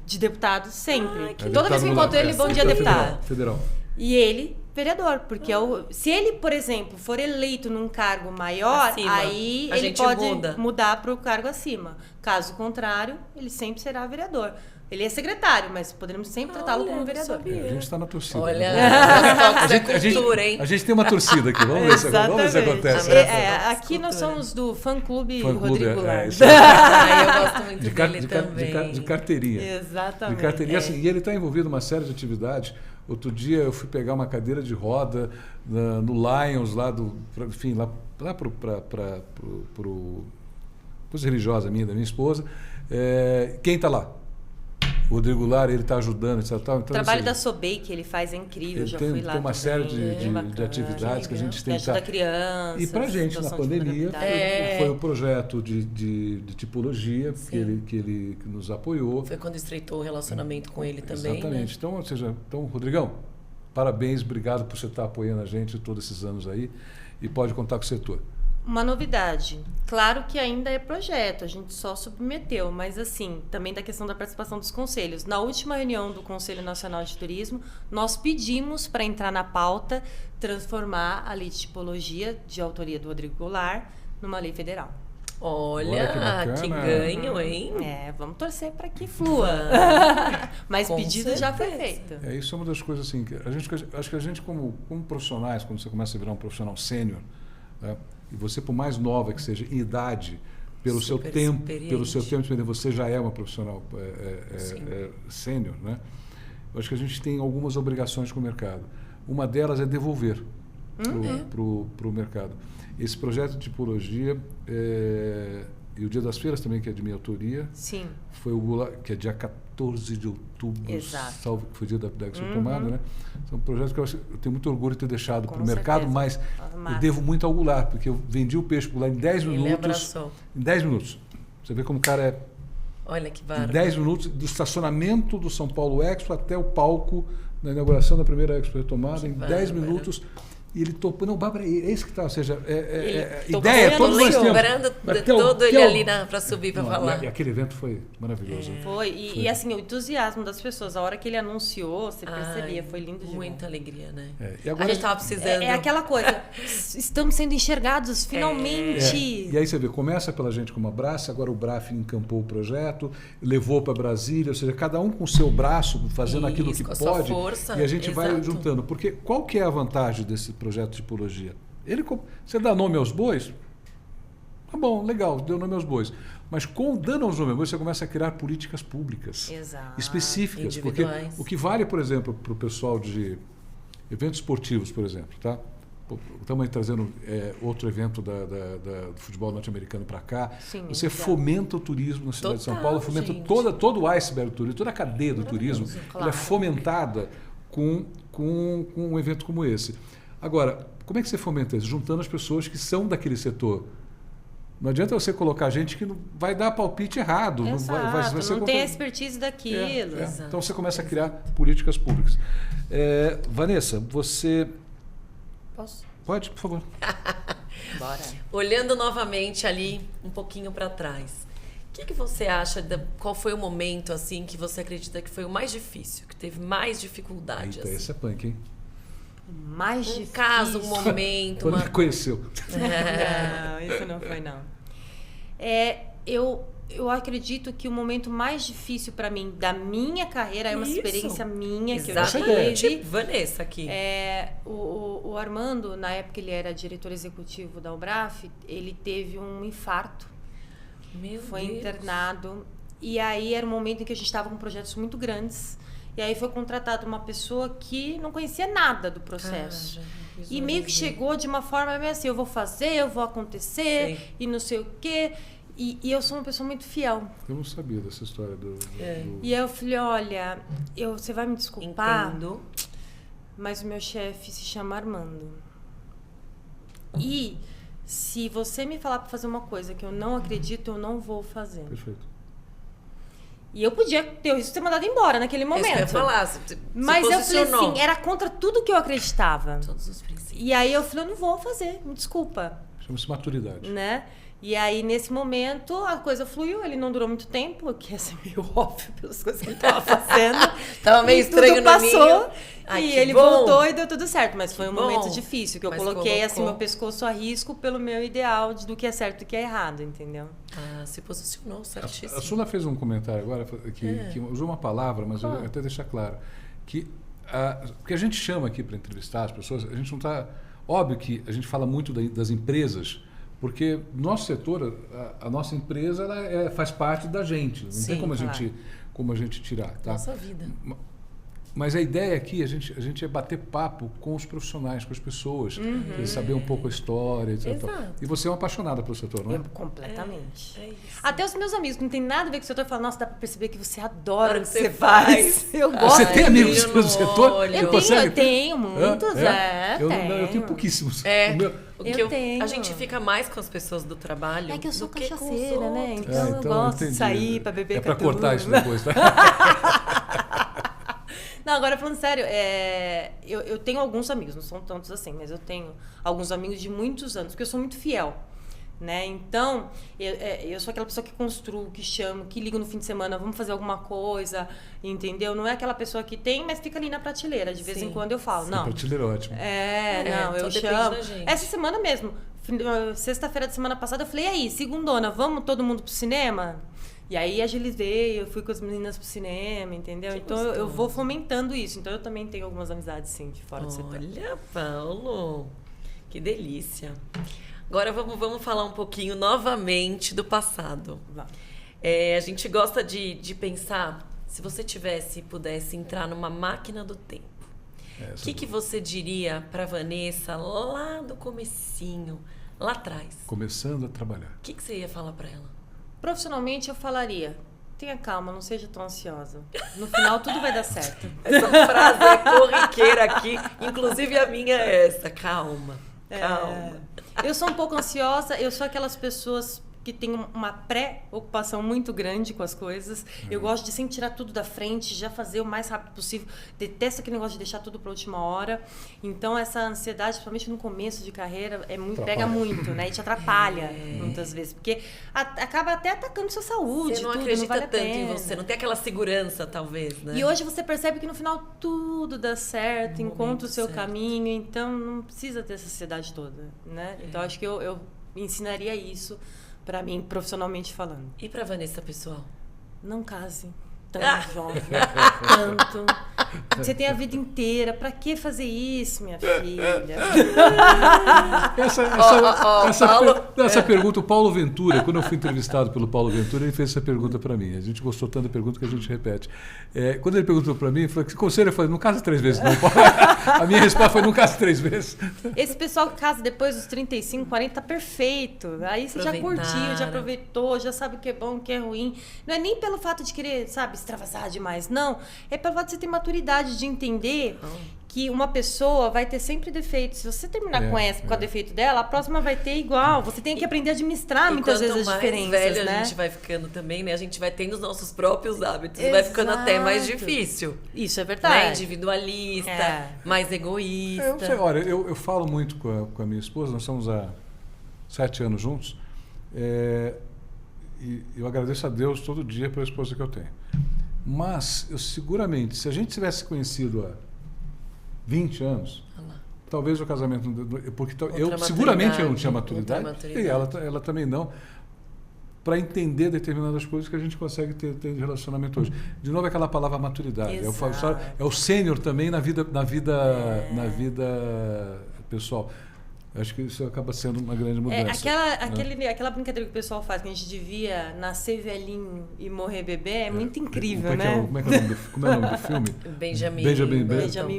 de deputado sempre. Toda vez que eu encontro ele, bom dia, deputado. Federal. E ele, vereador, porque se ele, por exemplo, for eleito num cargo maior, aí ele pode mudar para o cargo acima. Caso contrário, ele sempre será vereador. Ele é secretário, mas poderemos sempre tratá-lo como vereador. A gente está na torcida. Olha, a gente tem uma torcida aqui. Vamos ver se acontece. Aqui nós somos do fã-clube Rodrigo Goulart. Eu gosto muito dele também. De carteirinha. Exatamente. De carteirinha, assim, e ele está envolvido em uma série de atividades. Outro dia eu fui pegar uma cadeira de roda no Lions, lá para os religiosos da minha esposa. Quem está lá? O Rodrigo Goulart, ele está ajudando, etc. Então, o trabalho da SOBEI que ele faz é incrível, já fui lá. Tem uma série de atividades que a gente tem que ajuda crianças. E para a gente, na pandemia, foi o projeto de tipologia que ele nos apoiou. Foi quando estreitou o relacionamento com ele também. Exatamente. Né? Então, Rodrigão, parabéns, obrigado por você estar apoiando a gente todos esses anos aí. E pode contar com o setor. Uma novidade. Claro que ainda é projeto, a gente só submeteu, mas assim, também da questão da participação dos conselhos. Na última reunião do Conselho Nacional de Turismo, nós pedimos para entrar na pauta transformar a lei de tipologia de autoria do Rodrigo Goulart numa lei federal. Olha, que ganho, hein? Vamos torcer para que flua. Mas o pedido já foi feito. Isso é uma das coisas assim, que acho que a gente como profissionais, quando você começa a virar um profissional sênior, né, e você, por mais nova que seja em idade, pelo seu tempo, você já é uma profissional sênior, né? Eu acho que a gente tem algumas obrigações com o mercado. Uma delas é devolver para o mercado. Esse projeto de tipologia e o Dia das Feiras também, que é de minha autoria. Sim. Foi o Goulart, que é dia 14 de outubro, salvo que foi dia da tomada, né? São projetos que eu tenho muito orgulho de ter deixado para o mercado, mas eu devo muito ao Goulart, porque eu vendi o peixe para o Goulart em 10 minutos. Ele abraçou. Em 10 minutos. Você vê como o cara é... Olha que bárbaro. Em 10 minutos, do estacionamento do São Paulo Expo até o palco, na inauguração da primeira Expo Retomada, em 10 minutos... E ele topou, não, Bárbara, é isso que está, ou seja, ideia, todos nós temos. Todo ele ali para subir para falar. E aquele evento foi maravilhoso. Foi, e assim, o entusiasmo das pessoas, a hora que ele anunciou, você percebia, foi lindo demais. Muita alegria, né? E agora, a gente estava precisando. É aquela coisa, estamos sendo enxergados, finalmente. E aí você vê, começa pela gente como Abrace, agora o BRAF encampou o projeto, levou para Brasília, ou seja, cada um com o seu braço, fazendo aquilo que pode, sua força, e a gente vai juntando. Porque qual que é a vantagem desse projeto de tipologia? Você dá nome aos bois? Tá bom, legal, deu nome aos bois. Mas dando nome aos bois, você começa a criar políticas públicas específicas. Porque o que vale, por exemplo, para o pessoal de eventos esportivos, por exemplo, tá? Estamos aí trazendo outro evento do futebol norte-americano para cá. Sim, você fomenta o turismo na cidade de São Paulo, fomenta todo o iceberg do turismo, toda a cadeia do turismo, ela é fomentada com um evento como esse. Agora, como é que você fomenta isso? Juntando as pessoas que são daquele setor. Não adianta você colocar gente que não vai dar palpite errado. Não tem a expertise daquilo. Então você começa a criar políticas públicas. Vanessa, você... Posso? Pode, por favor. Bora. Olhando novamente ali, um pouquinho para trás, o que você acha, qual foi o momento assim que você acredita que foi o mais difícil, que teve mais dificuldade? Eita, esse é punk, hein? Mais difícil. Caso, um momento. Quando me conheceu. Não, isso não foi, não. Eu acredito que o momento mais difícil para mim da minha carreira é uma experiência minha que eu tive. Vanessa aqui. O Armando, na época ele era diretor executivo da UBRAF, ele teve um infarto. Foi internado. E aí era um momento em que a gente estava com projetos muito grandes. E aí foi contratada uma pessoa que não conhecia nada do processo. E meio que chegou de uma forma meio assim, eu vou fazer, eu vou acontecer, e não sei o quê. E eu sou uma pessoa muito fiel. Eu não sabia dessa história E aí eu falei, olha, você vai me desculpar, Entendo. mas o meu chefe se chama Armando. E se você me falar para fazer uma coisa que eu não acredito, eu não vou fazer. Perfeito. E eu podia ter o risco de ser mandado embora naquele momento. Eu ia falar, mas eu falei assim, era contra tudo que eu acreditava. Todos os princípios. E aí eu falei, eu não vou fazer, me desculpa. Chama-se maturidade. Né? E aí, nesse momento, a coisa fluiu, ele não durou muito tempo, o que ia ser meio óbvio pelas coisas que ele estava fazendo. Tava meio estranho tudo passou, Ai, e ele bom. voltou e deu tudo certo. Mas foi um momento difícil, que eu Mas coloquei assim, meu pescoço a risco pelo meu ideal do que é certo e do que é errado, entendeu? Se posicionou certíssimo. A Sula fez um comentário agora que usou uma palavra, mas eu vou até deixar claro. Porque a gente chama aqui para entrevistar as pessoas, a gente não está... Óbvio que a gente fala muito das empresas, porque nosso setor, a nossa empresa, ela faz parte da gente. Não tem como a gente tirar. Tá? Nossa vida. Mas a ideia aqui, a gente é bater papo com os profissionais, com as pessoas, saber um pouco a história, etc. Exato. E você é uma apaixonada pelo setor, não é? Completamente. É isso. Até os meus amigos, que não tem nada a ver com o setor, falam, nossa, dá pra perceber que você adora o que você faz. Eu gosto. Você tem amigos do setor? Eu tenho muitos, Eu tenho pouquíssimos. A gente fica mais com as pessoas do trabalho. É que eu sou do que cachaceira, com os né? outros. Então eu gosto de sair pra beber. É pra cortar isso depois, tá? Não, agora falando sério, eu tenho alguns amigos, não são tantos assim, mas eu tenho alguns amigos de muitos anos, porque eu sou muito fiel. né? Então, eu sou aquela pessoa que construo, que chamo, que ligo no fim de semana, vamos fazer alguma coisa, entendeu? Não é aquela pessoa que tem, mas fica ali na prateleira. De vez em quando eu falo, não. Prateleira é ótimo. Não, eu chamo. Essa semana mesmo, sexta-feira da semana passada, eu falei, e aí, segundona, vamos todo mundo pro cinema? E aí agilizei, eu fui com as meninas pro cinema, entendeu? Que então eu vou fomentando isso. Então eu também tenho algumas amizades, sim, de fora do setor. Olha, Paulo, que delícia. Agora vamos falar um pouquinho novamente do passado. A gente gosta de pensar, se você pudesse entrar numa máquina do tempo, o que você diria para Vanessa lá do comecinho, lá atrás? Começando a trabalhar. O que você ia falar para ela? Profissionalmente eu falaria, tenha calma, não seja tão ansiosa. No final tudo vai dar certo. Essa frase é corriqueira aqui, inclusive a minha é essa, calma. Eu sou um pouco ansiosa, eu sou aquelas pessoas que têm uma preocupação muito grande com as coisas. Eu gosto de sempre tirar tudo da frente, já fazer o mais rápido possível. Detesto aquele negócio de deixar tudo para a última hora. Então, essa ansiedade, principalmente no começo de carreira, pega muito, né? E te atrapalha muitas vezes. Porque acaba até atacando sua saúde. Você não acredita tanto em você, não tem aquela segurança, talvez, né? E hoje você percebe que no final tudo dá certo, encontra o seu caminho. Então, não precisa ter essa ansiedade toda, né? Então, acho que eu ensinaria isso para mim, profissionalmente falando. E para Vanessa, pessoal? Não case tão jovem, tanto. Você tem a vida inteira. Para que fazer isso, minha filha? Essa pergunta, o Paulo Ventura, quando eu fui entrevistado pelo Paulo Ventura, ele fez essa pergunta para mim. A gente gostou tanto da pergunta que a gente repete. Quando ele perguntou para mim, ele falou: que conselho? Eu falei: não casa 3 vezes, não, Paulo. A minha resposta foi: não casa 3 vezes. Esse pessoal que casa depois dos 35, 40, tá perfeito. Aí você já curtiu, já aproveitou, já sabe o que é bom, o que é ruim. Não é nem pelo fato de querer, sabe, extravasar demais, não. É pelo fato de você ter maturidade de entender que uma pessoa vai ter sempre defeitos. Se você terminar com essa, com o defeito dela, a próxima vai ter igual. Você tem que aprender a administrar muitas vezes as diferenças, velho, né? A gente vai ficando também, né? A gente vai tendo os nossos próprios hábitos. Vai ficando até mais difícil. Isso é verdade. Né? Individualista, mais egoísta. Olha, eu falo muito com a minha esposa, nós estamos há 7 anos juntos, e eu agradeço a Deus todo dia pela esposa que eu tenho. Mas, seguramente, se a gente tivesse conhecido há 20 anos, talvez o casamento... Porque seguramente eu não tinha maturidade, e ela também não, para entender determinadas coisas que a gente consegue ter de relacionamento hoje. De novo, aquela palavra maturidade. É o sênior também na vida pessoal. Acho que isso acaba sendo uma grande mudança. Aquela brincadeira que o pessoal faz, que a gente devia nascer velhinho e morrer bebê, é muito incrível, né? Como é o nome do filme? Benjamin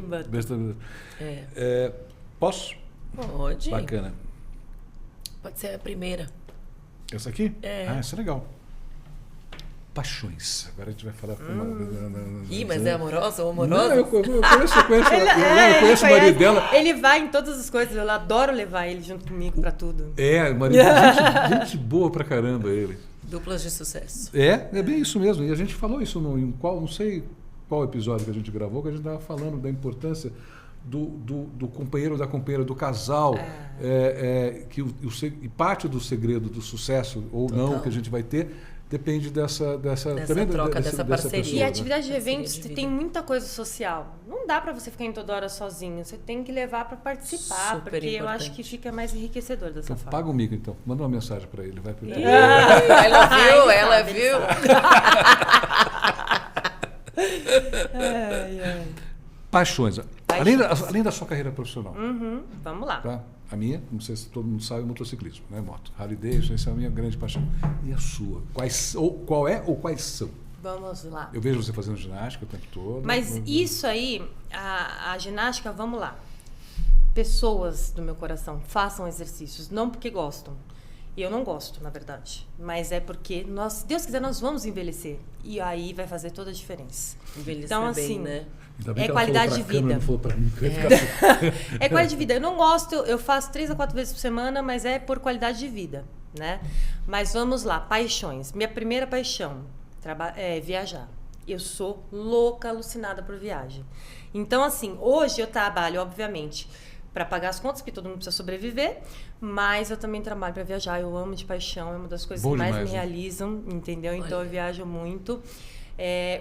Button. Posso? Pode. Bacana. Pode ser a primeira. Essa aqui? Essa é legal. Paixões. Agora a gente vai falar... mas é amorosa ou amorosa? Não, eu conheço o marido dela. Ele vai em todas as coisas, eu adoro levar ele junto comigo pra tudo. O marido gente boa pra caramba ele. Duplas de sucesso. É bem isso mesmo. E a gente falou isso não sei qual episódio que a gente gravou, que a gente estava falando da importância do companheiro ou da companheira, do casal, e parte do segredo do sucesso ou não que a gente vai ter depende dessa troca, dessa parceria. Pessoa, e a atividade de eventos tem muita coisa social. Não dá para você ficar em toda hora sozinho. Você tem que levar para participar, porque eu acho que fica mais enriquecedor dessa forma. Paga o mico, então. Manda uma mensagem para ele. Vai pro Ela viu. Paixões. Além da sua carreira profissional. Vamos lá. Tá? A minha, não sei se todo mundo sabe, é motociclismo, né? Moto. Harley Davidson, essa é a minha grande paixão. E a sua? Qual é ou quais são? Vamos lá. Eu vejo você fazendo ginástica o tempo todo. Mas isso aí, a ginástica, vamos lá. Pessoas do meu coração, façam exercícios, não porque gostam. E eu não gosto, na verdade. Mas é porque, se Deus quiser, nós vamos envelhecer. E aí vai fazer toda a diferença. Envelhecer então, bem, assim, né? É qualidade de vida. Não falou pra mim, é qualidade de vida. Eu não gosto, eu faço 3 a 4 vezes por semana, mas é por qualidade de vida, né? Mas vamos lá, paixões. Minha primeira paixão é viajar. Eu sou louca, alucinada por viagem. Então, assim, hoje eu trabalho, obviamente, para pagar as contas, porque todo mundo precisa sobreviver, mas eu também trabalho para viajar, eu amo de paixão, é uma das coisas que mais me realizam, entendeu? Então eu viajo muito.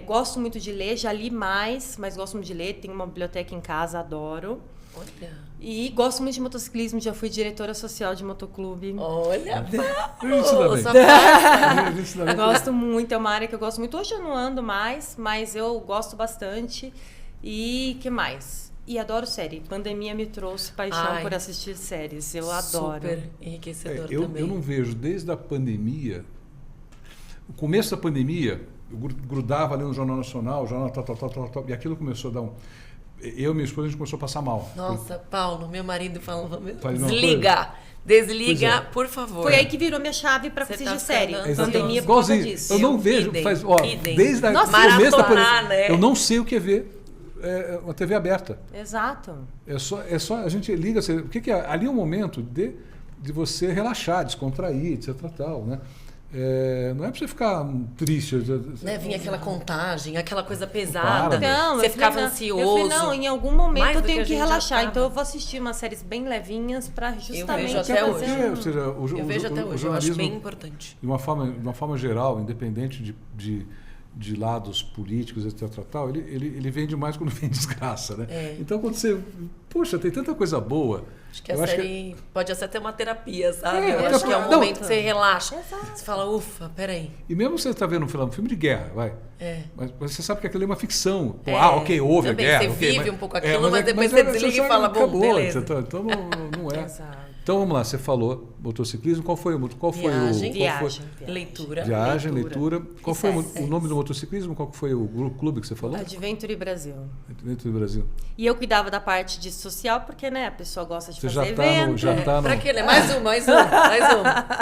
Gosto muito de ler, já li mais, mas gosto muito de ler, tenho uma biblioteca em casa, adoro. Olha. E gosto muito de motociclismo, já fui diretora social de motoclube. Olha, gosto muito, é uma área que eu gosto muito. Hoje eu não ando mais, mas eu gosto bastante. E que mais? E adoro série. Pandemia me trouxe paixão por assistir séries. Eu adoro. Super enriquecedor também. Eu não vejo desde a pandemia. O começo da pandemia, eu grudava ali no Jornal Nacional, jornal tal, e aquilo começou a dar eu e minha esposa, a gente começou a passar mal. Nossa, Paulo, meu marido falava, desliga, por favor. Foi aí que virou minha chave para assistir série. Pandemia por causa disso. Eu não vejo, desde o começo da pandemia, eu não sei o que é ver uma TV aberta. Exato. É só a gente liga, o que é? Ali é um momento de você relaxar, descontrair, etc. Tal, né? Não é pra você ficar triste. Né? Vinha aquela contagem, aquela coisa pesada. Não, você ficava ansioso. Eu falei, em algum momento eu tenho que relaxar. Então eu vou assistir umas séries bem levinhas para justamente... Eu vejo até hoje. Eu vejo até hoje, eu acho bem importante. De uma forma geral, independente de lados políticos, etc. Tal, ele vende mais quando vem desgraça, né? Então quando você... Poxa, tem tanta coisa boa... Acho que a série pode até ter uma terapia, sabe? Eu acho que é um momento que você relaxa. Você fala, ufa, peraí. E mesmo você está vendo um filme de guerra, mas você sabe que aquilo é uma ficção. Ok, houve a guerra. Você vive um pouco aquilo, mas depois você desliga e fala, bom, beleza. Então não é. Então vamos lá, você falou motociclismo, qual foi leitura. Qual foi o nome do motociclismo? Qual foi o clube que você falou? Adventure Brasil. Adventure Brasil. E eu cuidava da parte de social, porque a pessoa gosta de fazer evento. Pra quê, né? Mais um.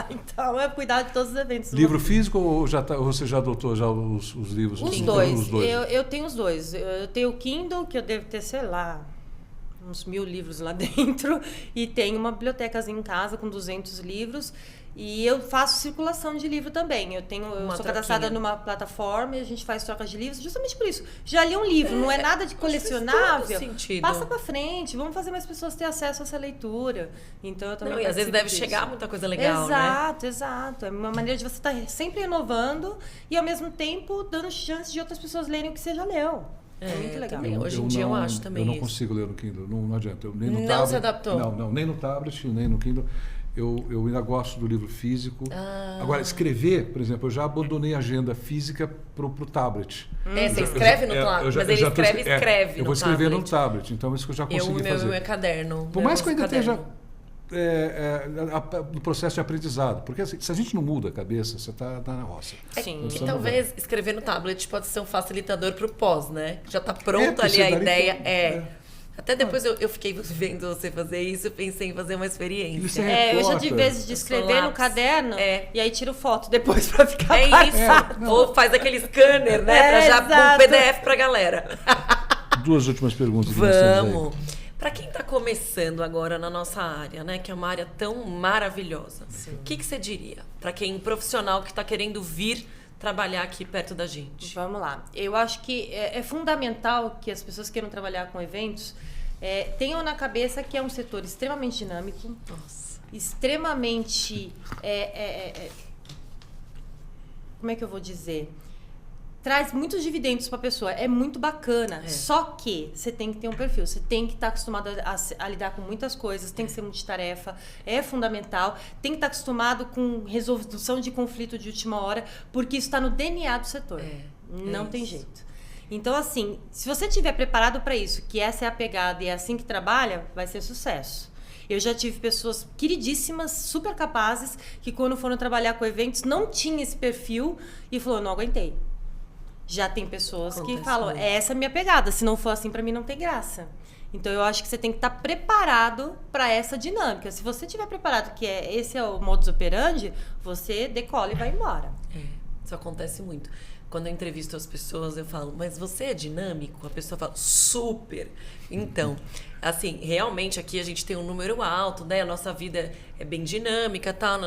Então eu cuidava de todos os eventos. Livro físico ou você já adotou os livros? Os dois. Eu tenho os dois. Eu tenho o Kindle, que eu devo ter, sei lá, uns 1000 livros lá dentro, e tenho uma bibliotecazinha em casa com 200 livros, e eu faço circulação de livro também. Eu sou cadastrada numa plataforma e a gente faz trocas de livros justamente por isso. Já li um livro, não é nada de colecionável, passa pra frente, vamos fazer mais pessoas ter acesso a essa leitura. Então eu também e às vezes deve chegar muita coisa legal, Exato. É uma maneira de você estar sempre renovando e ao mesmo tempo dando chance de outras pessoas lerem o que você já leu. É muito legal. Hoje em dia eu acho também. Eu não consigo ler no Kindle, não adianta. Nem no não tablet, se adaptou? Não, nem no tablet, nem no Kindle. Eu ainda gosto do livro físico. Agora, escrever, por exemplo, eu já abandonei a agenda física pro tablet. Você escreve no tablet, mas ele escreve eu vou escrever no tablet, então isso que eu já consegui fazer. O meu é caderno. Por mais que eu ainda esteja no processo de aprendizado, porque assim, se a gente não muda a cabeça, você está na roça. Sim. E talvez escrever no tablet pode ser um facilitador para o pós, né? Já está pronto ali a ideia. Até depois eu fiquei vendo você fazer isso, eu pensei em fazer uma experiência. Eu já tive vezes de escrever no caderno e aí tiro foto depois pra ficar Ou faz aquele scanner, né? Pra já um PDF pra galera. 2 últimas perguntas. Vamos. Para quem está começando agora na nossa área, né? Que é uma área tão maravilhosa. O que você diria para quem profissional que está querendo vir trabalhar aqui perto da gente? Vamos lá. Eu acho que é fundamental que as pessoas queiram trabalhar com eventos tenham na cabeça que é um setor extremamente dinâmico, extremamente... como é que eu vou dizer? Traz muitos dividendos para a pessoa, é muito bacana. Só que você tem que ter um perfil, você tem que estar acostumado a lidar com muitas coisas, tem que ser multitarefa, é fundamental. Tem que estar acostumado com resolução de conflito de última hora, porque isso está no DNA do setor. Não tem jeito. Então, assim, se você estiver preparado para isso, que essa é a pegada e é assim que trabalha, vai ser sucesso. Eu já tive pessoas queridíssimas, super capazes, que quando foram trabalhar com eventos não tinha esse perfil e falou, não aguentei. Já tem pessoas que falam, essa é a minha pegada, se não for assim, para mim não tem graça. Então, eu acho que você tem que estar preparado para essa dinâmica. Se você estiver preparado, que esse é o modus operandi, você decola e vai embora. Isso acontece muito. Quando eu entrevisto as pessoas, eu falo, mas você é dinâmico? A pessoa fala, super. Então, assim, realmente aqui a gente tem um número alto, né? A nossa vida é bem dinâmica, tal,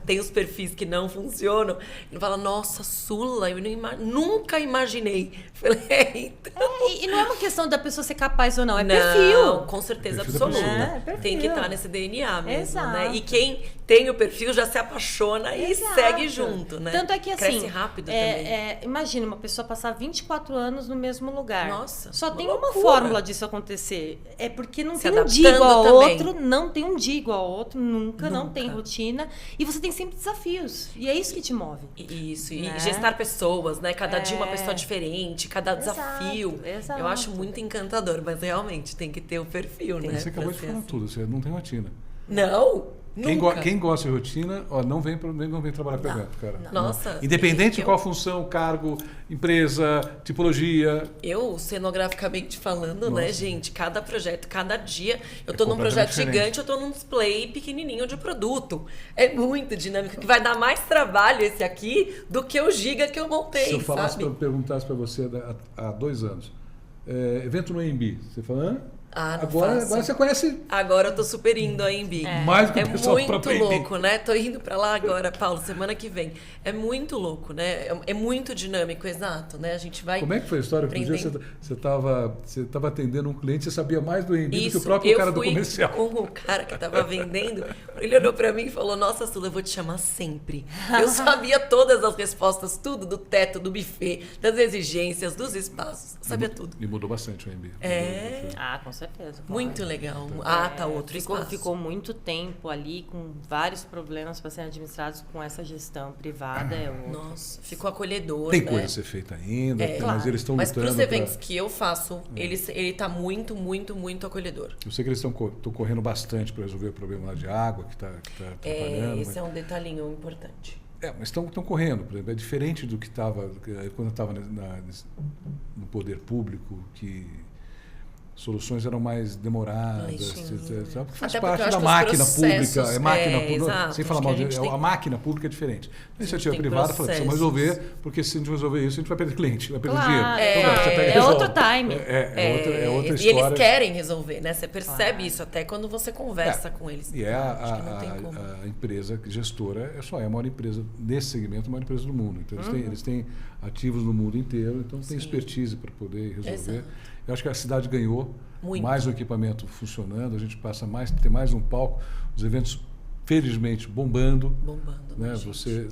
tem os perfis que não funcionam. Ele fala, nossa, Sula, eu nunca imaginei. Falei, então... E não é uma questão da pessoa ser capaz ou não, é não, perfil. Com certeza Perfil absoluta. perfil. Tem que estar nesse DNA mesmo, Exato. né? E quem tem o perfil já se apaixona e Exato. segue junto, né? Tanto é que assim, cresce rápido também. Imagina uma pessoa passar 24 anos no mesmo lugar. Nossa, só uma tem loucura. uma fórmula disso acontecer. É porque não Se tem um adaptando dia igual ao também. outro, não tem um dia igual ao outro, nunca, não tem rotina. E você tem sempre desafios. E é isso que te move. Isso, Né? e gestar pessoas, né? Cada dia uma pessoa diferente, cada desafio. Exato. Eu acho muito encantador, mas realmente tem que ter o perfil, né? Você acabou pra de ser falar assim. tudo, você não tem rotina. Não, nunca. Quem gosta de rotina, ó, não vem trabalhar para evento, cara. Não. Nossa, Independente de eu- qual função, cargo, empresa, tipologia. Eu, cenograficamente falando, né, gente? Cada projeto, cada dia, eu É tô num projeto completamente gigante, eu tô num display pequenininho de produto. É muito dinâmico, que vai dar mais trabalho esse aqui do que o giga que eu montei, Se eu falasse sabe? perguntasse para você há 2 anos, evento no AMB, você fala, hã? Ah, não agora faço. você conhece Agora eu tô super indo a Embi. mais do que É o pessoal muito próprio AMB. louco, né? Tô indo pra lá agora, Paulo, semana que vem. É muito louco, né? É muito dinâmico, exato, né? A gente vai... Como é que foi a história? Porque um dia você estava atendendo um cliente, você sabia mais do AMB do que o próprio cara do comercial. Com o cara que tava vendendo, ele olhou pra mim e falou, nossa, Sula, eu vou te chamar sempre. Eu sabia todas as respostas, tudo do teto, do buffet, das exigências, dos espaços. Eu sabia tudo. E mudou bastante o AMB. É. Ah, com certeza. Muito legal. Tá outro espaço. Ficou muito tempo ali com vários problemas para serem administrados com essa gestão privada. Nossa, ficou acolhedor, Tem né? coisa a ser feita ainda, mas claro. eles estão Mas lutando. pros eventos que eu faço, ele tá muito, muito, muito acolhedor. Eu sei que eles estão correndo bastante para resolver o problema lá de água que está atrapalhando. Esse é um detalhinho importante. Mas estão correndo, por exemplo, é diferente do que estava quando eu estava no poder público, que soluções eram mais demoradas, sabe? Faz Até porque parte eu acho da que os máquina processos- pública, é máquina pública, exato, sem falar acho mal, que a gente tem- a máquina pública é diferente. A iniciativa tem privada fala, precisamos processos. resolver, porque se a gente resolver isso, a gente vai perder cliente, vai perder Claro, dinheiro. Então, você pega e é resolve. outro time. É outra e história. eles querem resolver, né? Você percebe isso até quando você conversa com eles. E Acho que não tem como. a empresa gestora é a maior empresa nesse segmento, a maior empresa do mundo. Então eles têm ativos no mundo inteiro, então tem expertise para poder resolver. Exato. Eu acho que a cidade ganhou Muito. mais um equipamento funcionando, a gente tem mais um palco, os eventos felizmente bombando. Bombando, Né? gente. Você,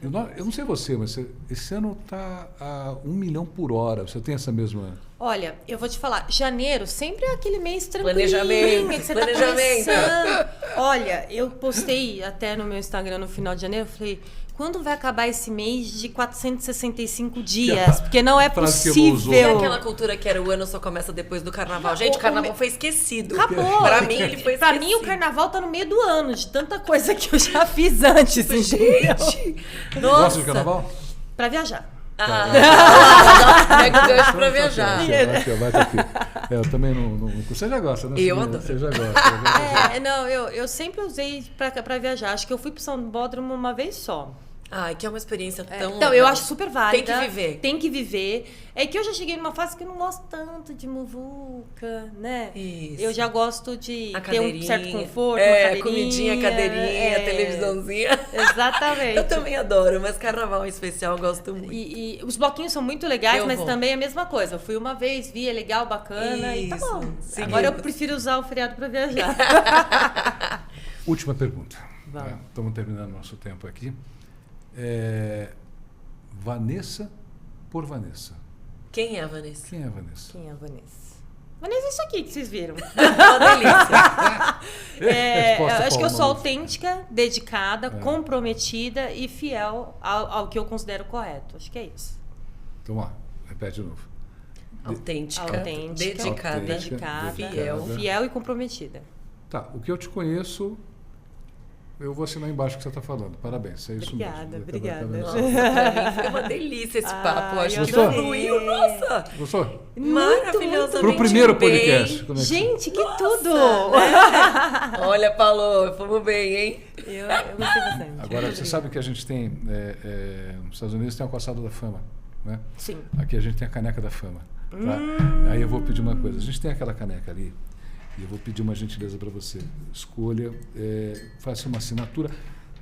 toda eu não sei você, mas esse ano está a 1 milhão por hora. Você tem essa mesma... Olha, eu vou te falar, janeiro sempre é aquele mês tranquilo. Planejamento, Que você planejamento. Tá começando. Olha, eu postei até no meu Instagram no final de janeiro, eu falei, quando vai acabar esse mês de 465 dias? Porque não é Frase que eu vou usar. E possível. aquela cultura que era o ano só começa depois do carnaval. Gente, o carnaval foi esquecido. Acabou. Pra mim, ele foi Pra esquecido. mim, o carnaval tá no meio do ano, de tanta coisa que eu já fiz antes, entendeu? Gente, Gosta nossa. de carnaval? Pra viajar. Pega o gancho pra viajar. Vai tá aqui. Eu também não. Você já gosta, né? Eu adoro. Você já gosta. Não, eu sempre usei pra viajar. Acho que eu fui pro São Bódromo uma vez só. Ai, que é uma experiência tão... Então, eu acho super válida. Tem que viver. Tem que viver. É que eu já cheguei numa fase que eu não gosto tanto de muvuca, né? Isso. Eu já gosto de A ter um cadeirinha. certo conforto, uma cadeirinha. Comidinha, cadeirinha, televisãozinha. Exatamente. Eu também adoro, mas carnaval em especial eu gosto muito. E os bloquinhos são muito legais, Eu mas vou. também é a mesma coisa. Eu fui uma vez, vi, é legal, bacana, e tá Isso, bom. seguimos. Agora eu prefiro usar o feriado pra viajar. Última pergunta. Vamos. Estamos terminando nosso tempo aqui. Vanessa por Vanessa. Quem é a Vanessa? Quem é a Vanessa? Quem é a Vanessa? Vanessa é isso aqui que vocês viram. Uma delícia. Resposta Eu acho que eu sou Paulo Maluf. autêntica, dedicada, comprometida e fiel ao que eu considero correto. Acho que é isso. Então, repete de novo. Autêntica, Dedicada, Dedicada, fiel e comprometida. Tá, o que eu te conheço, eu vou assinar embaixo o que você está falando. Parabéns, é isso Obrigada, mesmo. obrigada. Nossa, pra mim foi uma delícia esse papo. Ai, Acho eu que adorei. fluiu, nossa. Gostou? Maravilhosamente Pro primeiro bem. podcast. como é que- Gente, que tudo! Olha, Paulo, fomos bem, hein? Eu gostei bastante. Agora, você sabe que a gente tem, nos Estados Unidos tem a calçada da fama, né? Sim. Aqui a gente tem a caneca da fama. Tá? Aí eu vou pedir uma coisa. A gente tem aquela caneca ali. E eu vou pedir uma gentileza para você. Escolha, faça uma assinatura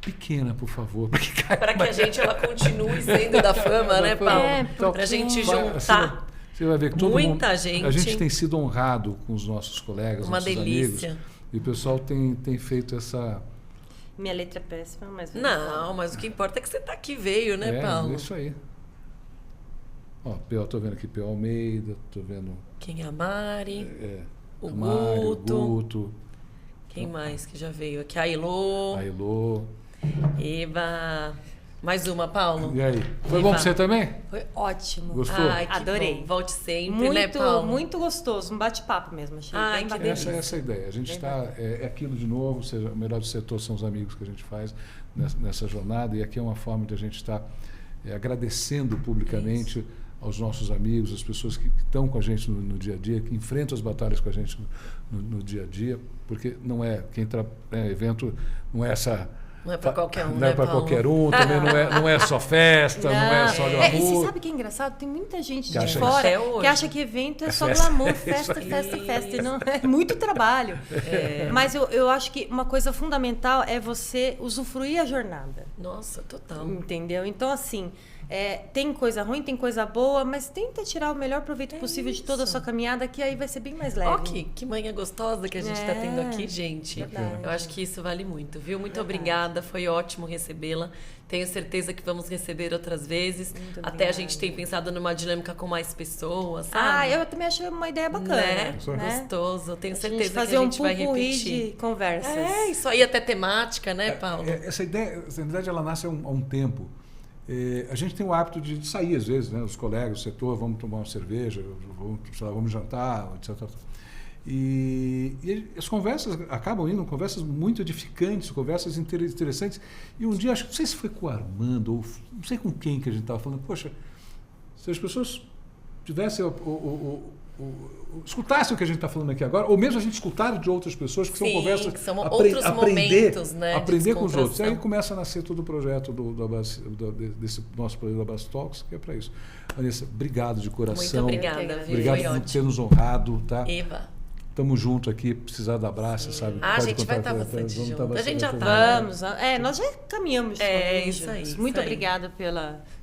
pequena, por favor. Para que a gente ela continue sendo da fama, né, Paulo? Para a gente juntar. Você vai ver que todo muita mundo, gente. A gente tem sido honrado com os nossos colegas, uma nossos delícia. amigos. E o pessoal tem feito essa... Minha letra é péssima, mas... Não, mas o que importa é que você tá aqui, veio, né, Paulo? É isso aí. Ó, tô vendo aqui P. Almeida, tô vendo... Quem é a Mari? O Mário, Guto. Quem mais que já veio aqui? A Ilô. Eba. Mais uma, Paulo. E aí? Foi bom pra você também? Foi ótimo. Gostou? Ai, adorei. Bom. Volte sempre, muito, né, Paulo? Muito gostoso. Um bate-papo mesmo. Achei bem bacana. Essa é essa a ideia. A gente está... É aquilo de novo, ou seja, o melhor do setor são os amigos que a gente faz nessa jornada. E aqui é uma forma de a gente estar agradecendo publicamente aos nossos amigos, as pessoas que estão com a gente no dia a dia, que enfrentam as batalhas com a gente no dia a dia, porque não é evento, não é essa... Não é para qualquer um, não é para qualquer um, também não é só festa, não é só glamour. E você sabe o que é engraçado? Tem muita gente de acha fora que acha que evento é só glamour, festa. E não, é muito trabalho. Mas eu acho que uma coisa fundamental é você usufruir a jornada. Nossa, total. Entendeu? Então, assim, tem coisa ruim, tem coisa boa, mas tenta tirar o melhor proveito possível de toda a sua caminhada, que aí vai ser bem mais leve. Ó, que manhã gostosa que a gente está tendo aqui, gente. Verdade. Eu acho que isso vale muito, viu? Muito obrigada, foi ótimo recebê-la. Tenho certeza que vamos receber outras vezes. Muito Até obrigada. a gente tem pensado numa dinâmica com mais pessoas, sabe? Eu também acho uma ideia bacana. Né? Né? Gostoso. Tenho certeza que fazer a gente vai pupurri repetir. de conversas. Isso aí até temática, né, Paulo? Essa ideia, na verdade, ela nasce há um tempo. A gente tem o hábito de sair, às vezes, né? Os colegas, o setor, vamos tomar uma cerveja, vamos jantar, etc. E as conversas acabam indo, conversas muito edificantes, conversas interessantes. E um dia, acho que não sei se foi com o Armando, ou não sei com quem que a gente estava falando, poxa, se as pessoas tivessem escutassem o que a gente está falando aqui agora, ou mesmo a gente escutar de outras pessoas, que são conversas... que são outros momentos, né? Aprender com os outros. E aí começa a nascer todo o projeto desse nosso projeto da Abrace Talks, que é para isso. Vanessa, obrigado de coração. Muito obrigada, viu? Obrigado Foi por ter nos honrado, tá? Eva. Estamos juntos aqui, precisar da Abrace, sabe? A Pode gente vai contar, estar bastante junto. bastante A gente já está. Vamos. Nós já caminhamos. Isso aí. Muito obrigada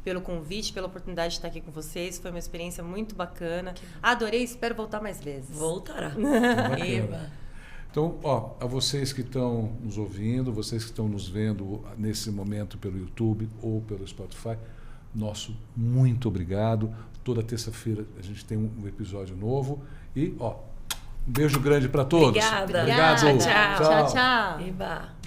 pelo convite, pela oportunidade de estar aqui com vocês. Foi uma experiência muito bacana. Adorei, espero voltar mais vezes. Voltará. Eva. Então, a vocês que estão nos ouvindo, vocês que estão nos vendo nesse momento pelo YouTube ou pelo Spotify, nosso muito obrigado. Toda terça-feira a gente tem um episódio novo. E, um beijo grande para todos. Obrigada. Obrigado. Tchau. Tchau. Eba.